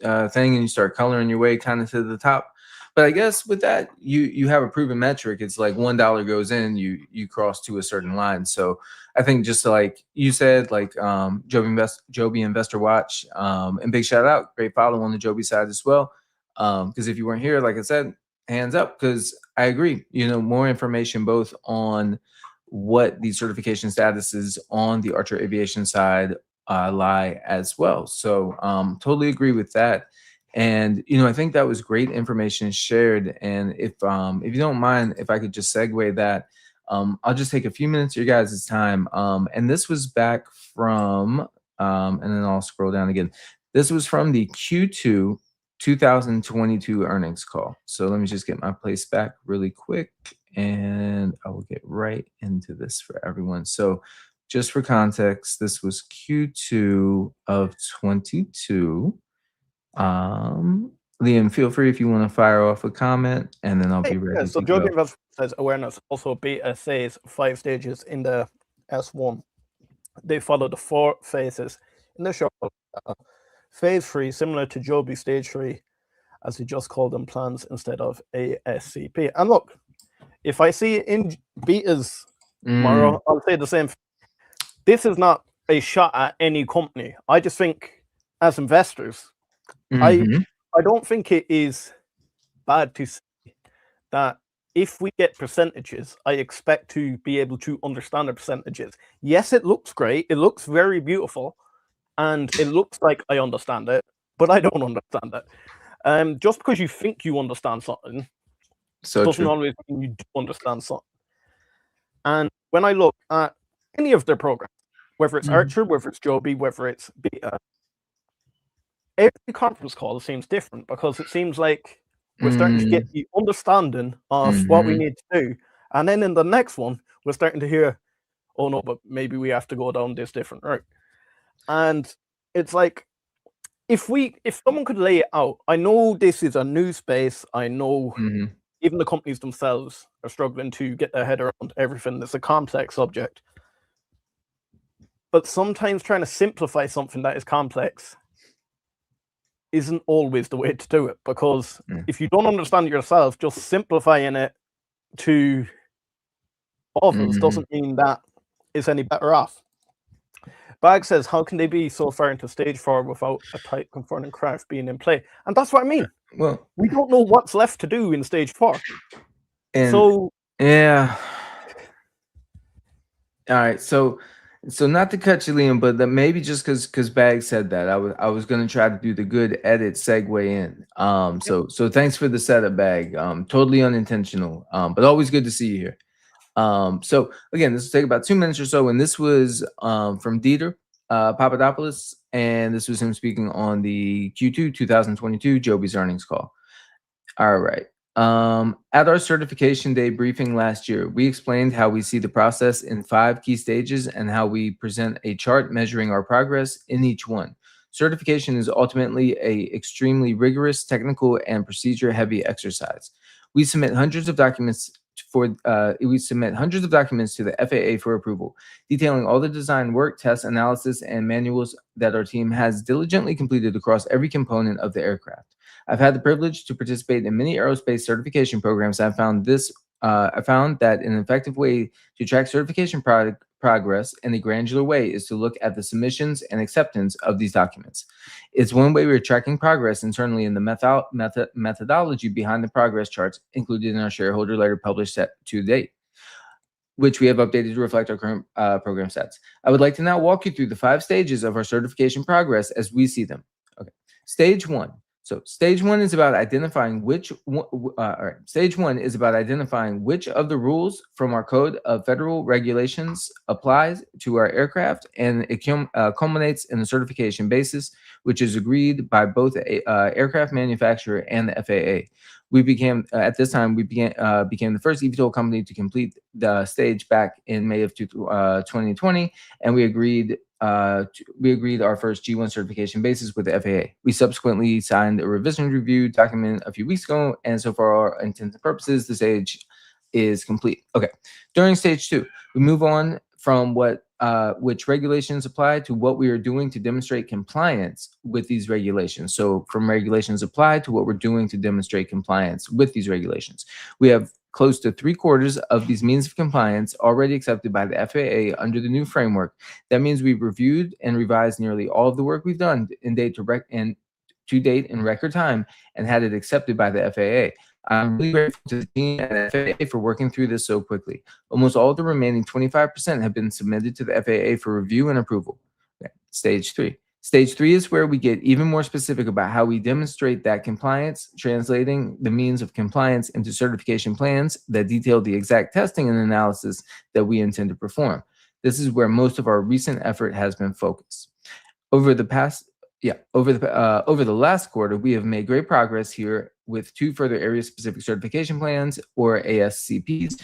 and you start coloring your way kind of to the top. But I guess with that, you have a proven metric. It's like $1 goes in, you cross to a certain line. So I think just like you said, like Joby Investor Watch, and big shout out, great follow on the Joby side as well. Because if you weren't here, like I said, hands up, because I agree. More information both on what the certification statuses on the ACHR Aviation side lie as well. So totally agree with that. And I think that was great information shared. And if you don't mind, if I could just segue that, I'll just take a few minutes of your guys' time. And this was back from, and then I'll scroll down again. This was from the Q2 2022 earnings call. So let me just get my place back really quick, and I will get right into this for everyone. So just for context, this was Q2 of 22. Liam, feel free if you want to fire off a comment, and then I'll be ready so to Joby go. says awareness. Also, beta says 5 stages in the S1. They follow the 4 phases in the show. Phase 3, similar to Joby Stage 3, as we just called them, plans instead of ASCP. And look, if I see it in betas Mm. tomorrow, I'll say the same. This is not a shot at any company. I just think, as investors, Mhm. I don't think it is bad to say that if we get percentages, I expect to be able to understand the percentages. Yes, it looks great. It looks very beautiful, and it looks like I understand it, but I don't understand it. Just because you think you understand something So doesn't true. always mean you do understand something. And when I look at any of their programs, whether it's Mhm. Archer, whether it's Joby, whether it's Beta, every conference call seems different because it seems like we're starting to get the understanding of what we Mhm. need to do. And then in the next one, we're starting to hear, oh no, but maybe we have to go down this different route. And it's like, if someone could lay it out, I know this is a new space. I know Mhm. even the companies themselves are struggling to get their head around everything. It's a complex subject. But sometimes trying to simplify something that is complex isn't always the way to do it, because Mm. if you don't understand it yourself, just simplifying it to others Mhm. doesn't mean that it's any better off. Bag says, how can they be so far into stage 4 without a tight confronting craft being in play? And that's what I mean. Well, We don't know what's left to do in stage 4. and So yeah. All right. So not to cut you, Liam, but maybe just because Bag said that, I was gonna try to do the good edit segue in. So thanks for the setup, Bag. Totally unintentional. But always good to see you here. So again, this will take about 2 minutes or so, and this was from Dieter Papadopoulos, and this was him speaking on the Q2 2022 Joby's earnings call. All right. At our certification day briefing last year, we explained how we see the process in 5 key stages and how we present a chart measuring our progress in each one. Certification is ultimately a extremely rigorous, technical, and procedure-heavy exercise. We submit hundreds of documents to the FAA for approval, detailing all the design work, tests, analysis, and manuals that our team has diligently completed across every component of the aircraft. I've had the privilege to participate in many aerospace certification programs. I found that an effective way to track certification progress in a granular way is to look at the submissions and acceptance of these documents. It's one way we're tracking progress internally in the methodology behind the progress charts included in our shareholder letter published to date, which we have updated to reflect our current program stats. I would like to now walk you through the 5 stages of our certification progress as we see them. Okay. Stage 1. So stage 1 is about identifying Stage 1 is about identifying which of the rules from our code of federal regulations applies to our aircraft, and it culminates in the certification basis, which is agreed by both the aircraft manufacturer and the FAA. At this time, we became the first eVTOL company to complete the stage back in May of 2020, and we agreed our first G1 certification basis with the FAA. We subsequently signed a revision review document a few weeks ago, and so far, our intents and purposes, the stage is complete. Okay. During stage 2, we move on from which regulations apply to what we are doing to demonstrate compliance with these regulations. So from regulations applied to what we're doing to demonstrate compliance with these regulations. We have close to 3/4 of these means of compliance already accepted by the FAA under the new framework. That means we've reviewed and revised nearly all of the work we've done to date in record time and had it accepted by the FAA. I'm really grateful to the team at FAA for working through this so quickly. Almost all of the remaining 25% have been submitted to the FAA for review and approval. Okay. Stage 3. Stage 3 is where we get even more specific about how we demonstrate that compliance, translating the means of compliance into certification plans that detail the exact testing and analysis that we intend to perform. This is where most of our recent effort has been focused. Over the last quarter, we have made great progress here with 2 further area-specific certification plans, or ASCPs,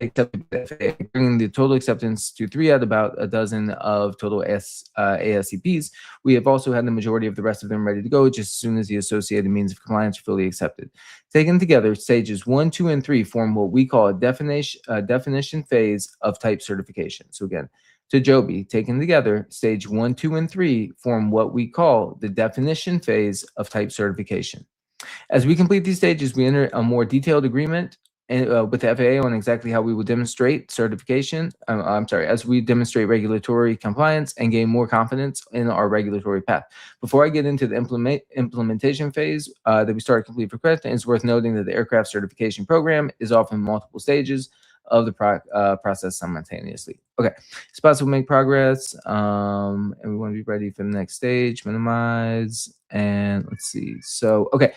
accepted by the FAA, bringing the total acceptance to 3 out of about a dozen of total ASCPs. We have also had the majority of the rest of them ready to go just as soon as the associated means of compliance are fully accepted. Taken together, stages 1, 2, and 3 form what we call a definition phase of type certification. So again, to Joby, taken together, stage 1, 2, and 3 form what we call the definition phase of type certification. As we complete these stages, we enter a more detailed agreement with the FAA on exactly how we will demonstrate certification. As we demonstrate regulatory compliance and gain more confidence in our regulatory path. Before I get into the implementation phase that we started complete for credit, it's worth noting that the aircraft certification program is often multiple stages of the process simultaneously. Okay, spots will make progress, and we want to be ready for the next stage. Minimize, and let's see. So, okay,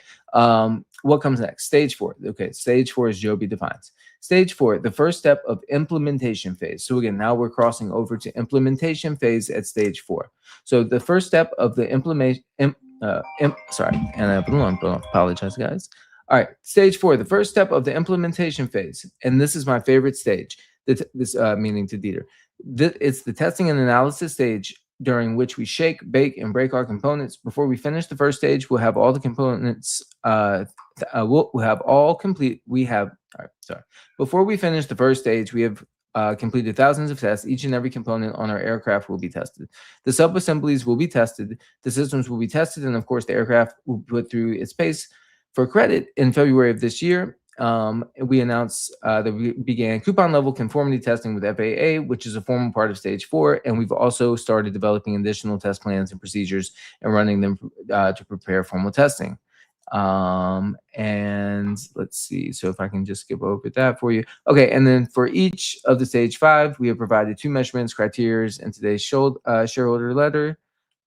what comes next? Stage 4. Okay, stage 4 is Joby defines. Stage 4, the first step of implementation phase. So again, now we're crossing over to implementation phase at stage 4. So the first step of the implementation. Sorry, and I apologize, guys. All right, stage 4, the first step of the implementation phase, and this is my favorite stage. Meaning to Dieter, it's the testing and analysis stage during which we shake, bake, and break our components. Before we finish the first stage, we'll have all the components. We'll have all complete. Before we finish the first stage, we have completed thousands of tests. Each and every component on our aircraft will be tested. The sub-assemblies will be tested. The systems will be tested, and of course, the aircraft will be put through its pace. For credit, in February of this year, we announced that we began coupon level conformity testing with FAA, which is a formal part of stage 4. And we've also started developing additional test plans and procedures and running them to prepare formal testing. And let's see. So if I can just skip over that for you. Okay. And then for each of the stage 5, we have provided 2 measurements, criteria in today's shareholder letter.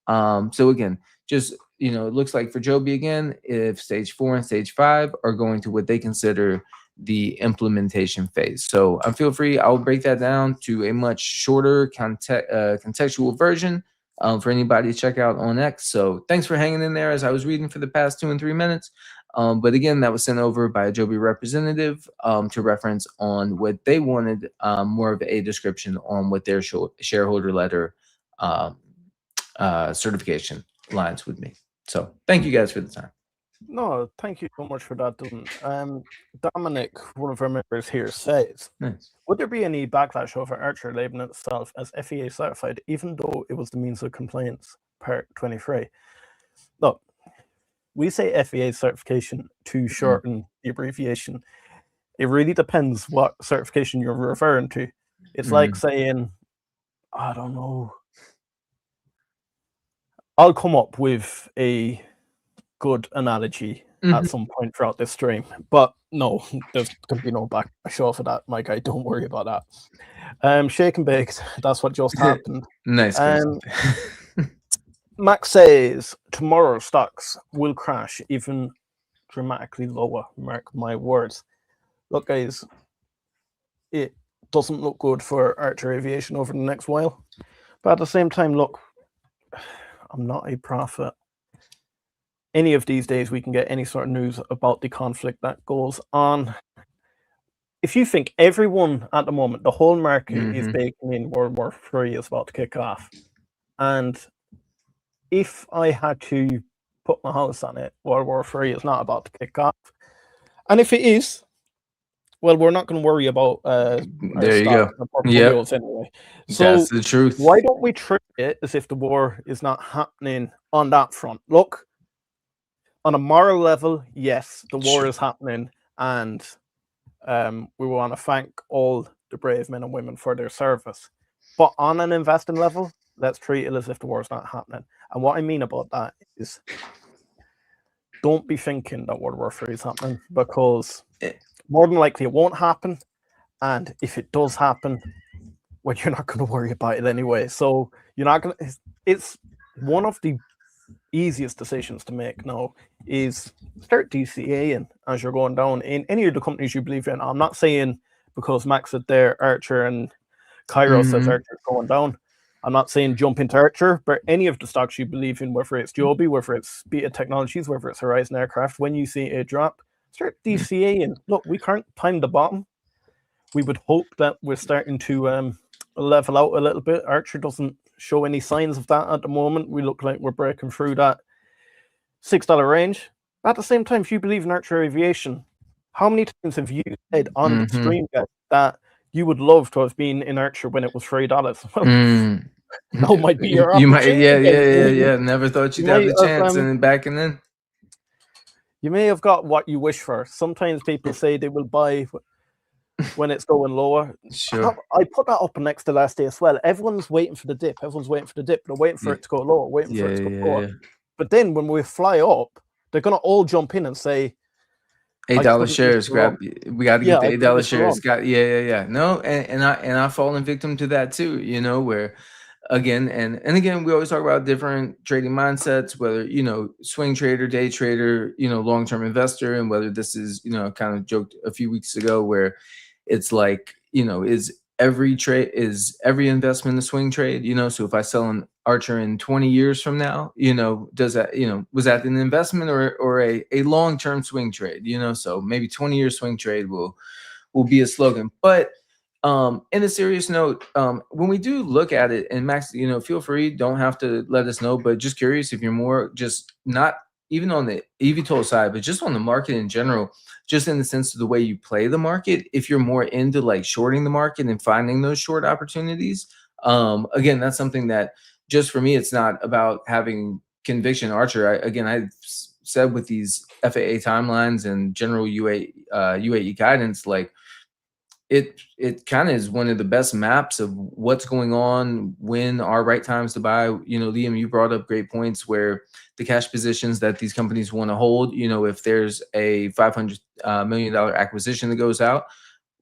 So again, just, it looks like for Joby again, if stage 4 and stage 5 are going to what they consider the implementation phase. So feel free, I'll break that down to a much shorter contextual version for anybody to check out on X. So thanks for hanging in there as I was reading for the past 2 and 3 minutes. But again, that was sent over by a Joby representative to reference on what they wanted, more of a description on what their shareholder letter certification lines would be. So thank you guys for the time. No, thank you so much for that, Dylan. Dominic, one of our members here, says, Nice. Would there be any backlash over Archer labeling itself as FAA certified, even though it was the means of compliance, part 23? Look, we say FAA certification to shorten the abbreviation. It really depends what certification you're referring to. It's like saying, I don't know, I'll come up with a good analogy at some point throughout this stream, but no, there's going to be no backlash for that, my guy. Don't worry about that. Shake and baked, that's what just happened. Nice. Max says tomorrow stocks will crash even dramatically lower. Mark my words. Look, guys, it doesn't look good for Archer Aviation over the next while, but at the same time, look, I'm not a prophet. Any of these days we can get any sort of news about the conflict that goes on. If you think everyone at the moment, the whole market is baking in World War III is about to kick off, and if I had to put my house on it, World War III is not about to kick off. And if it is, well, we're not going to worry about there you go. Portfolios anyway. So that's the truth. Why don't we treat it as if the war is not happening on that front? Look, on a moral level, yes, the war is happening, and we want to thank all the brave men and women for their service. But on an investing level, let's treat it as if the war is not happening. And what I mean about that is, don't be thinking that World War III is happening, because more than likely it won't happen. And if it does happen, well, you're not going to worry about it anyway. So you're not going to. It's one of the easiest decisions to make now is start DCAing as you're going down in any of the companies you believe in. I'm not saying because Max said there, Archer and Cairo says Archer is going down. I'm not saying jump into Archer, but any of the stocks you believe in, whether it's Joby, whether it's Beta Technologies, whether it's Horizon Aircraft, when you see a drop, start DCAing. Look, we can't time the bottom. We would hope that we're starting to level out a little bit. Archer doesn't show any signs of that at the moment. We look like we're breaking through that $6 range. At the same time, if you believe in Archer Aviation, how many times have you said on the stream that you would love to have been in Archer when it was $3? Well, now might be your opportunity. Yeah. Never thought you'd have the chance, and back and then. You may have got what you wish for. Sometimes people say they will buy when it's going lower. Sure. I put that up next to last day as well. Everyone's waiting for the dip. Everyone's waiting for the dip. They're waiting for it to go lower, waiting for it to go lower. But then when we fly up, they're going to all jump in and say, $8 shares, grab. We got to get the $8 shares. Yeah. No, and I fallen victim to that too. You know, where again and again we always talk about different trading mindsets, whether swing trader, day trader, long-term investor, and whether this is kind of joked a few weeks ago where it's like is every investment a swing trade? So if I sell an Archer in 20 years from now, does that was that an investment or a long-term swing trade? So maybe 20-year swing trade will be a slogan. But in a serious note, when we do look at it, and Max, feel free, don't have to let us know, but just curious if you're more just not even on the eVTOL side, but just on the market in general, just in the sense of the way you play the market, if you're more into like shorting the market and finding those short opportunities. Again, that's something that just for me, it's not about having conviction. Archer, I've said with these FAA timelines and general UAE guidance, like it kind of is one of the best maps of what's going on, when are right times to buy. Liam, you brought up great points where the cash positions that these companies want to hold, if there's a $500 million acquisition that goes out,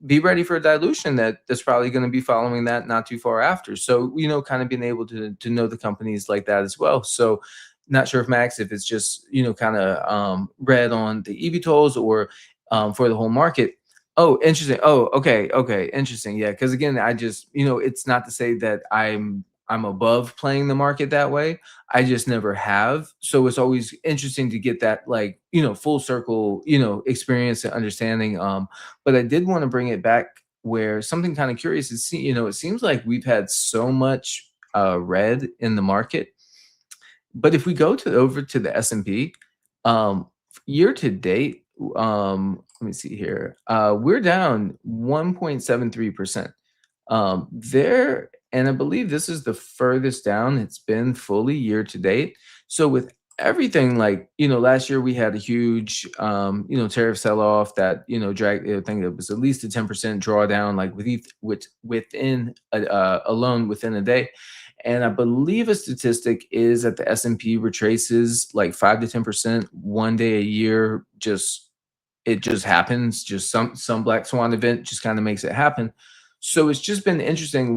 be ready for a dilution that's probably going to be following that not too far after. So, kind of being able to know the companies like that as well. So not sure if Max, if it's just, kind of read on the eVTOLs or for the whole market. Oh, interesting. Oh, okay. Interesting. Yeah. Cause again, I just, it's not to say that I'm above playing the market that way. I just never have. So it's always interesting to get that like, full circle, experience and understanding. But I did want to bring it back where something kind of curious is, it seems like we've had so much red in the market. But if we go over to the S&P, year to date, let me see here. We're down 1.73%. There, and I believe this is the furthest down it's been fully year to date. So with everything, like last year we had a huge tariff sell-off that dragged. I think it was at least a 10% drawdown, like within alone within a day. And I believe a statistic is that the S&P retraces like 5 to 10% one day a year. It just happens. Just some black swan event just kind of makes it happen. So it's just been interesting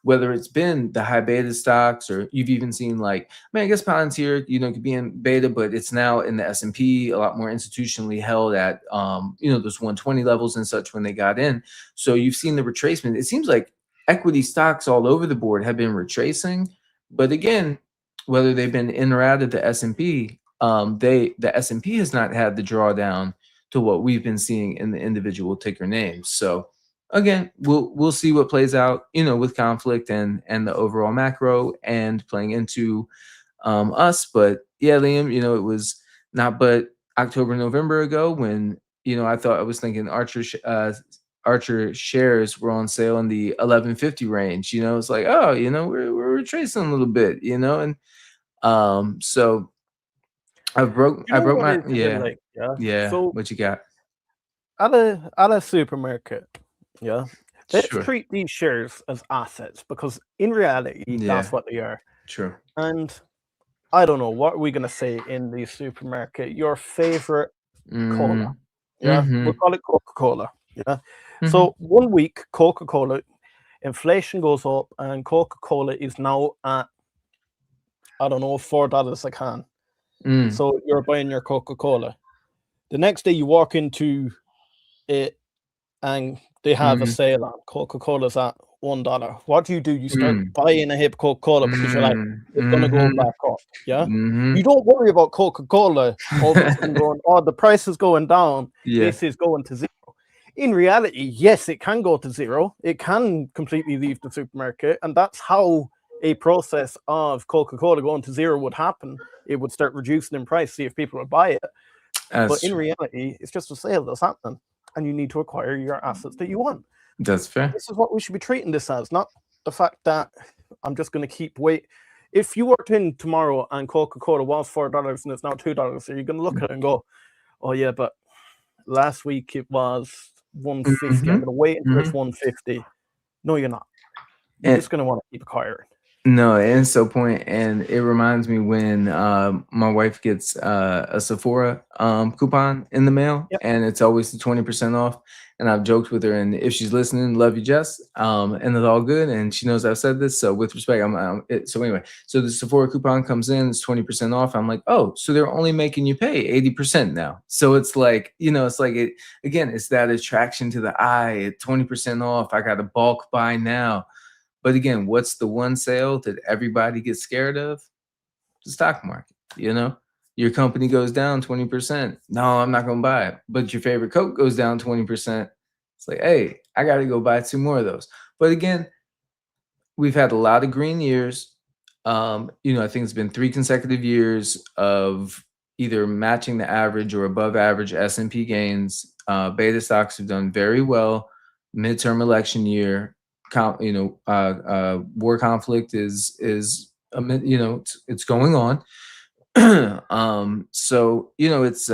whether it's been the high beta stocks, or you've even seen like, I guess Palantir, could be in beta, but it's now in the S&P, a lot more institutionally held at, those 120 levels and such when they got in. So you've seen the retracement. It seems like equity stocks all over the board have been retracing, but again, whether they've been in or out of the S&P, the S&P has not had the drawdown to what we've been seeing in the individual ticker names. So again, we'll see what plays out, with conflict and the overall macro and playing into us. But yeah, Liam, it was not but October, November ago when I was thinking Archer shares were on sale in the 1150 range. It's like, oh, we're retracing a little bit, and so I broke my yeah. So what you got? at a supermarket, let's Sure. treat these shares as assets, because in reality, that's what they are. True. And I don't know, what are we gonna say in the supermarket? Your favorite cola. We'll call it Coca-Cola. So 1 week, Coca-Cola, inflation goes up, and Coca-Cola is now at, I don't know, $4 a can. So you're buying your Coca-Cola. The next day you walk into it and they have a sale on. Coca-Cola's at $1. What do? You start buying a hip Coca-Cola because you're like, it's gonna go back up. You don't worry about Coca-Cola all of a sudden going, oh, the price is going down. This is going to zero. In reality, yes, it can go to zero. It can completely leave the supermarket, and that's how a process of Coca-Cola going to zero would happen. It would start reducing in price, see if people would buy it. But in reality, it's just a sale that's happening, and you need to acquire your assets that you want. That's fair. This is what we should be treating this as, not the fact that I'm just going to keep wait. If you walked in tomorrow and Coca-Cola was $4 and it's now $2, are you going to look at it and go, oh yeah, but last week it was 150. I'm Mhm, going to wait until it's mhm. 150. No, you're not. You're And just going to want to keep acquiring. no, and so point, and it reminds me when my wife gets a Sephora coupon in the mail, Yep. and it's always the 20% off. And I've joked with her, and if she's listening, love you, Jess. And it's all good, and she knows I've said this, so with respect, so anyway, so the Sephora coupon comes in, it's 20% off. I'm like, oh, so they're only making you pay 80% now. So it's like, it's like it again, it's that attraction to the eye, 20% off. I got a bulk buy now. But again, what's the one sale that everybody gets scared of? The stock market, Your company goes down 20%. No, I'm not going to buy it. But your favorite Coke goes down 20%. It's like, hey, I got to go buy 2 more of those. But again, we've had a lot of green years. I think it's been 3 consecutive years of either matching the average or above average S&P gains. Beta stocks have done very well. Midterm election year, war conflict it's going on. So it's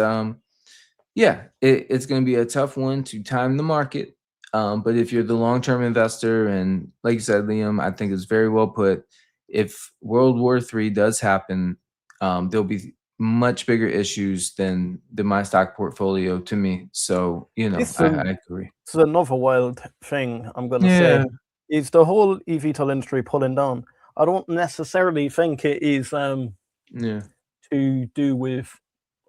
going to be a tough one to time the market. But if you're the long-term investor, and like you said, Liam, I think it's very well put. If World War III does happen, there'll be much bigger issues than my stock portfolio to me. So, This I agree. is another wild thing I'm going to Yeah. say. Is the whole eVTOL industry pulling down? I don't necessarily think it is Yeah. to do with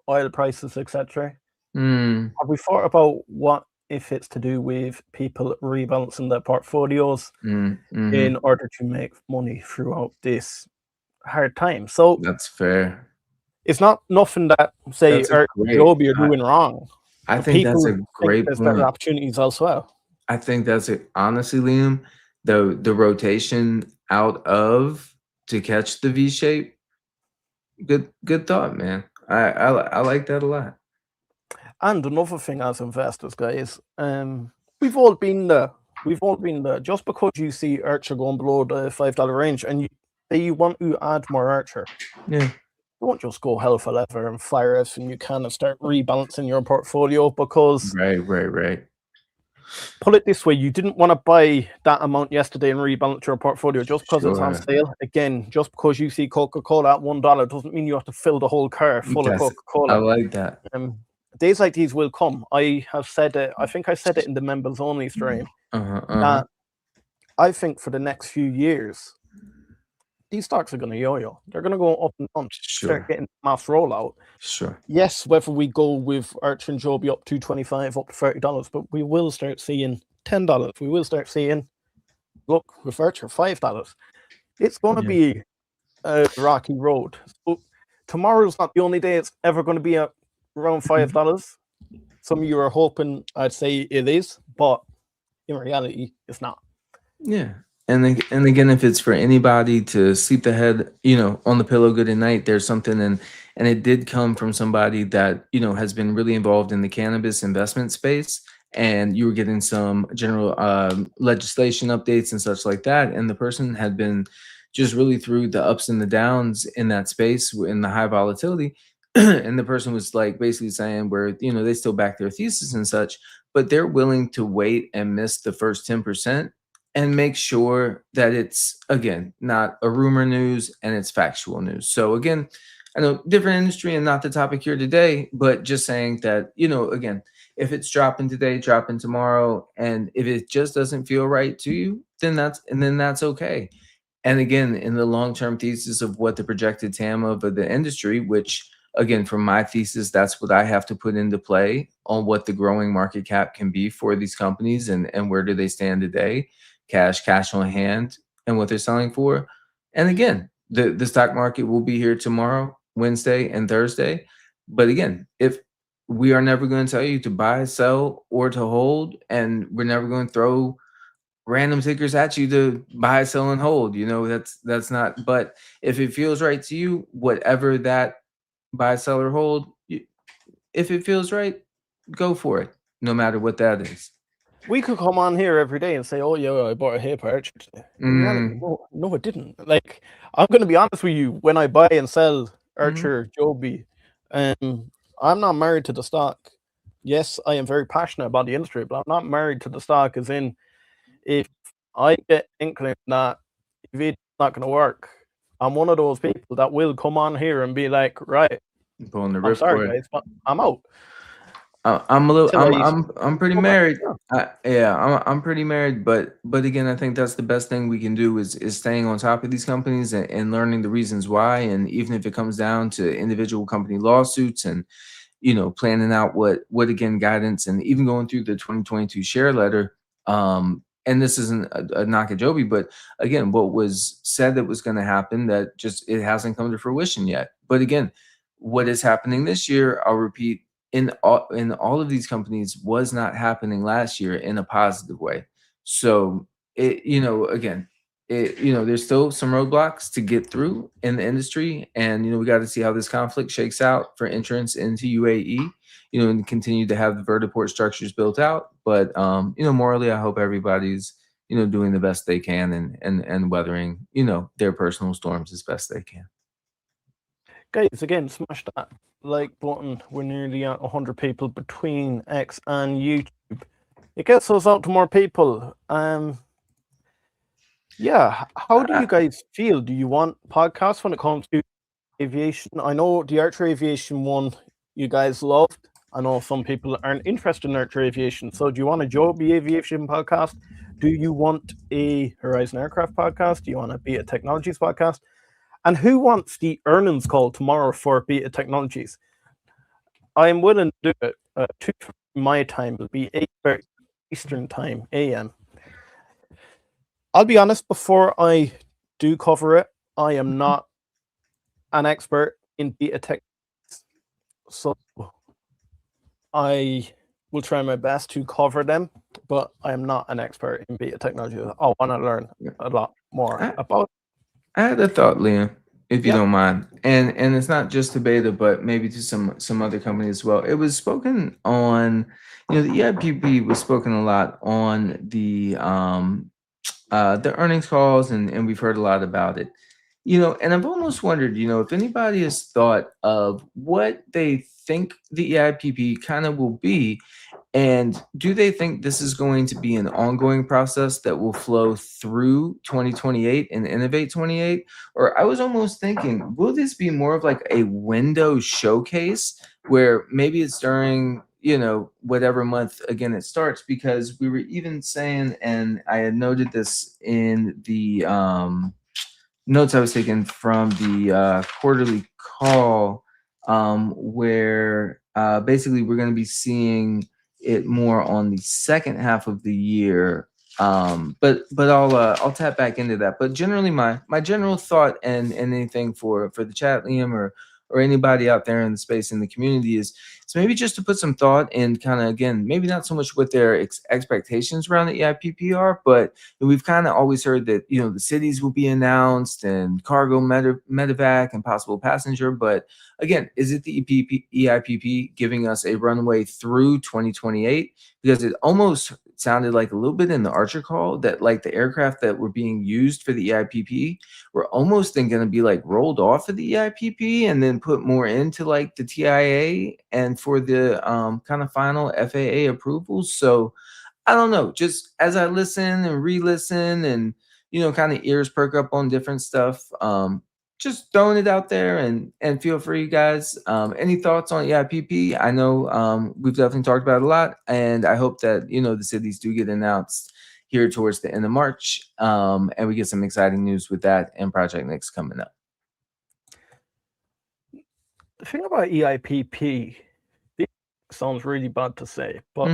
oil prices, etc. Mm, Have we thought about what if it's to do with people rebalancing their portfolios in mhm. order to make money throughout this hard time? So That's fair. it's not nothing that say That's a or great Joby are doing wrong. I But think that's people a think great there's better point. opportunities elsewhere. I think that's it. Honestly, Liam, the rotation out of to catch the V shape, good thought, man. I like that a lot. And another thing as investors, guys, we've all been there. We've all been there. Just because you see ACHR going below the $5 range and you want to add more ACHR, Yeah. don't just go hell for leather and fire it and you kind of start rebalancing your portfolio, because Right. put it this way, you didn't want to buy that amount yesterday and rebalance your portfolio just because it's on Sure. sale. Again, just because you see Coca-Cola at $1 doesn't mean you have to fill the whole car full of I Coca-Cola. like that. Days like these will come. I have said it, I think I said it in the members only stream, Uh-huh. that I think for the next few years, these stocks are going to yo-yo. They're going to go up and down, start Sure. getting mass rollout. Sure. Yes, whether we go with ACHR and Joby up to 25, up to $30, but we will start seeing $10. We will start seeing, look, with ACHR, $5. It's going to Yeah. be a rocky road. So tomorrow's not the only day it's ever going to be at around $5. Some of you are hoping I'd say it is, but in reality, it's not. Yeah. And again, if it's for anybody to sleep the head, on the pillow good at night, there's something, and it did come from somebody that, has been really involved in the cannabis investment space, and you were getting some general legislation updates and such like that. And the person had been just really through the ups and the downs in that space in the high volatility. And the person was like basically saying where, they still back their thesis and such, but they're willing to wait and miss the first 10% and make sure that it's, again, not a rumor news and it's factual news. So again, I know different industry and not the topic here today, but just saying that, again, if it's dropping today, dropping tomorrow, and if it just doesn't feel right to you, then that's okay. And again, in the long-term thesis of what the projected TAM of the industry, which again, from my thesis, that's what I have to put into play on what the growing market cap can be for these companies, and where do they stand today, cash on hand, and what they're selling for. And again, the stock market will be here tomorrow, Wednesday and Thursday. But again, if we are never going to tell you to buy, sell, or to hold, and we're never going to throw random tickers at you to buy, sell, and hold. That's not. But if it feels right to you, whatever that buy, sell, or hold, if it feels right, go for it, no matter what that is. We could come on here every day and say, "Oh yeah, I bought a hay perch." In reality, no, it didn't. Like, I'm going to be honest with you. When I buy and sell Mhm. ACHR Joby, I'm not married to the stock. Yes, I am very passionate about the industry, but I'm not married to the stock. As in, if I get inkling that if it's not going to work, I'm one of those people that will come on here and be like, right, Pulling the I'm sorry, ripcord. guys, but I'm out. I'm a little. Till I I'm pretty go back. married. Yeah. Yeah, I'm pretty married. But again, I think that's the best thing we can do is staying on top of these companies and learning the reasons why. And even if it comes down to individual company lawsuits and planning out what again guidance and even going through the 2022 share letter. And this isn't a knock at Joby, but again, what was said that was going to happen that just it hasn't come to fruition yet. But again, what is happening this year, I'll repeat, in all of these companies was not happening last year in a positive way. So it, again, there's still some roadblocks to get through in the industry, and we got to see how this conflict shakes out for entrance into UAE, and continue to have the vertiport structures built out. But morally, I hope everybody's doing the best they can and weathering their personal storms as best they can. Guys, again, smash that like button. We're nearly at 100 people between X and YouTube. It gets us out to more people. Yeah. How do you guys feel? Do you want podcasts when it comes to aviation? I know the ACHR Aviation one you guys loved. I know some people aren't interested in ACHR Aviation. So do you want a Joby Aviation podcast? Do you want a Horizon Aircraft podcast? Do you want a Beta Technologies podcast? And who wants the earnings call tomorrow for Beta Technologies? I'm willing to do it. 2 my time will be 8:30 Eastern Time, AM. I'll be honest, before I do cover it, I am not an expert in beta tech, so I will try my best to cover them, but I am not an expert in beta technology. I want to learn a lot more about it. I had a thought, Liam, if you Yeah. don't mind, and it's not just to Beta, but maybe to some other companies as well. It was spoken on, the EIPP was spoken a lot on the earnings calls, and we've heard a lot about it. And I've almost wondered, if anybody has thought of what they think the EIPP kind of will be, and do they think this is going to be an ongoing process that will flow through 2028 and Innovate 28? Or I was almost thinking, will this be more of like a window showcase where maybe it's during, whatever month again it starts? Because we were even saying, and I had noted this in the notes I was taking from the quarterly call, where basically we're going to be seeing it more on the second half of the year. But I'll tap back into that. But generally, my general thought and anything for the chat, Liam, or anybody out there in the space in the community is maybe just to put some thought and kind of, again, maybe not so much what their expectations around the EIPP are, but we've kind of always heard that the cities will be announced and cargo medevac and possible passenger. But again, is it the EIPP giving us a runway through 2028? Because it almost sounded like a little bit in the Archer call that like the aircraft that were being used for the EIPP were almost then going to be like rolled off of the EIPP and then put more into like the TIA and for the kind of final FAA approvals. So I don't know, just as I listen and re-listen and kind of ears perk up on different stuff, just throwing it out there and feel free, guys. Any thoughts on EIPP? I know we've definitely talked about it a lot, and I hope that the cities do get announced here towards the end of March, and we get some exciting news with that and Project Next coming up. The thing about EIPP, this sounds really bad to say, but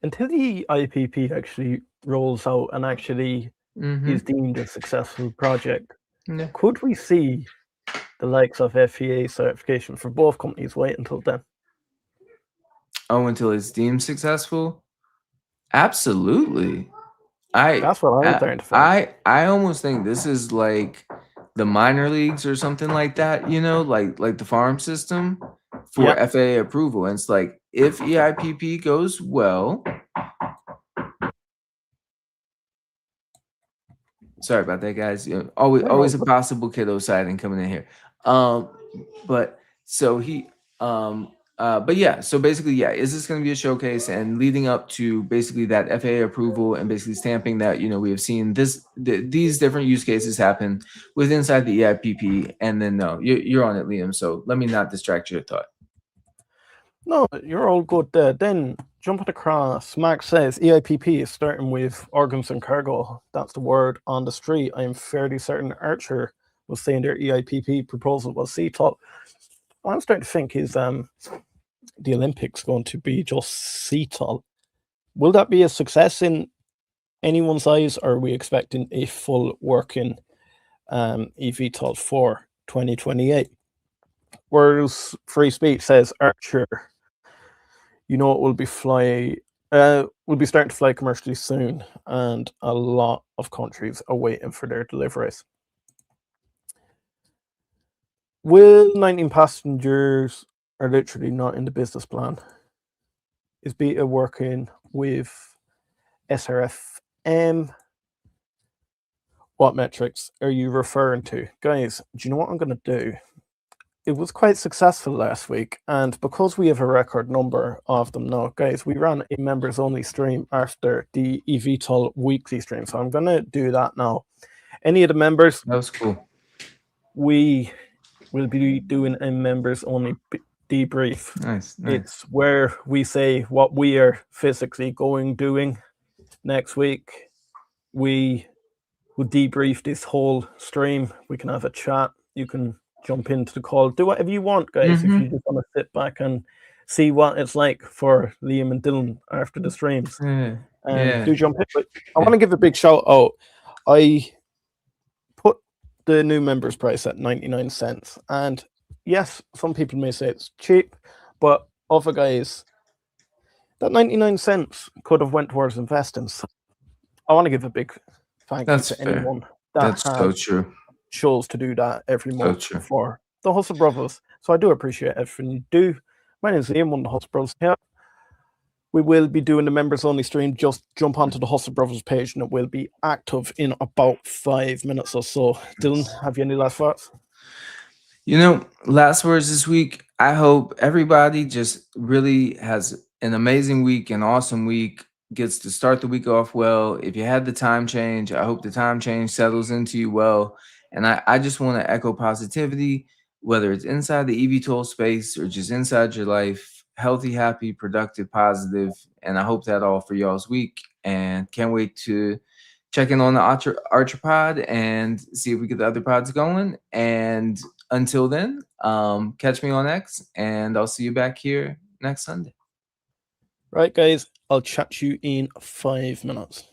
until the EIPP actually rolls out and actually is deemed a successful project, could we see the likes of FAA certification for both companies wait until then? Oh, until it's deemed successful? Absolutely. That's what I'm trying to find. I almost think this is like the minor leagues or something like that, like the farm system for FAA approval. And it's like if EIPP goes well. Sorry about that, guys. Always a possible kiddo sighting coming in here. but so he but yeah, so basically, yeah, is this going to be a showcase and leading up to basically that FAA approval and basically stamping that, we have seen these different use cases happen with inside the EIPP. And then no, you're on it, Liam, so let me not distract your thought. No, you're all good there. Then jumping across, Mark says EIPP is starting with organs and cargo. That's the word on the street. I'm fairly certain ACHR was saying their EIPP proposal was CTOL. What I'm starting to think is the Olympics going to be just CTOL. Will that be a success in anyone's eyes, or are we expecting a full working eVTOL for 2028? Whereas Free Speech says ACHR, it will be will be starting to fly commercially soon, and a lot of countries are waiting for their deliveries. Will 19 passengers are literally not in the business plan? Is Beta working with SRFM? What metrics are you referring to? Guys, do you know what I'm going to do? It was quite successful last week, and because we have a record number of them now, guys, we ran a members-only stream after the eVTOL weekly stream, so I'm going to do that now. Any of the members, That was cool. We will be doing a members-only debrief. Nice. It's where we say what we are physically doing next week. We will debrief this whole stream. We can have a chat. You can jump into the call. Do whatever you want, guys. If you just want to sit back and see what it's like for Liam and Dylan after the streams, do jump in. But I want to give a big shout out. I put the new members price at 99 cents, and yes, some people may say it's cheap, but other guys, that 99 cents could have went towards investing. So I want to give a big thank you to anyone that so true. chose to do that every month for the Hustle Brothers. So I do appreciate everything you do. My name is Liam, one of the Hustle Brothers here. We will be doing the members only stream. Just jump onto the Hustle Brothers page and it will be active in about 5 minutes or so. Dylan, have you any last thoughts? Last words this week. I hope everybody just really has an amazing week, an awesome week, gets to start the week off well. If you had the time change, I hope the time change settles into you well. And I just want to echo positivity, whether it's inside the eVTOL space or just inside your life. Healthy, happy, productive, positive. And I hope that all for y'all's week. And can't wait to check in on the ACHR pod and see if we get the other pods going. And until then, catch me on X, and I'll see you back here next Sunday. Right, guys. I'll chat you in 5 minutes.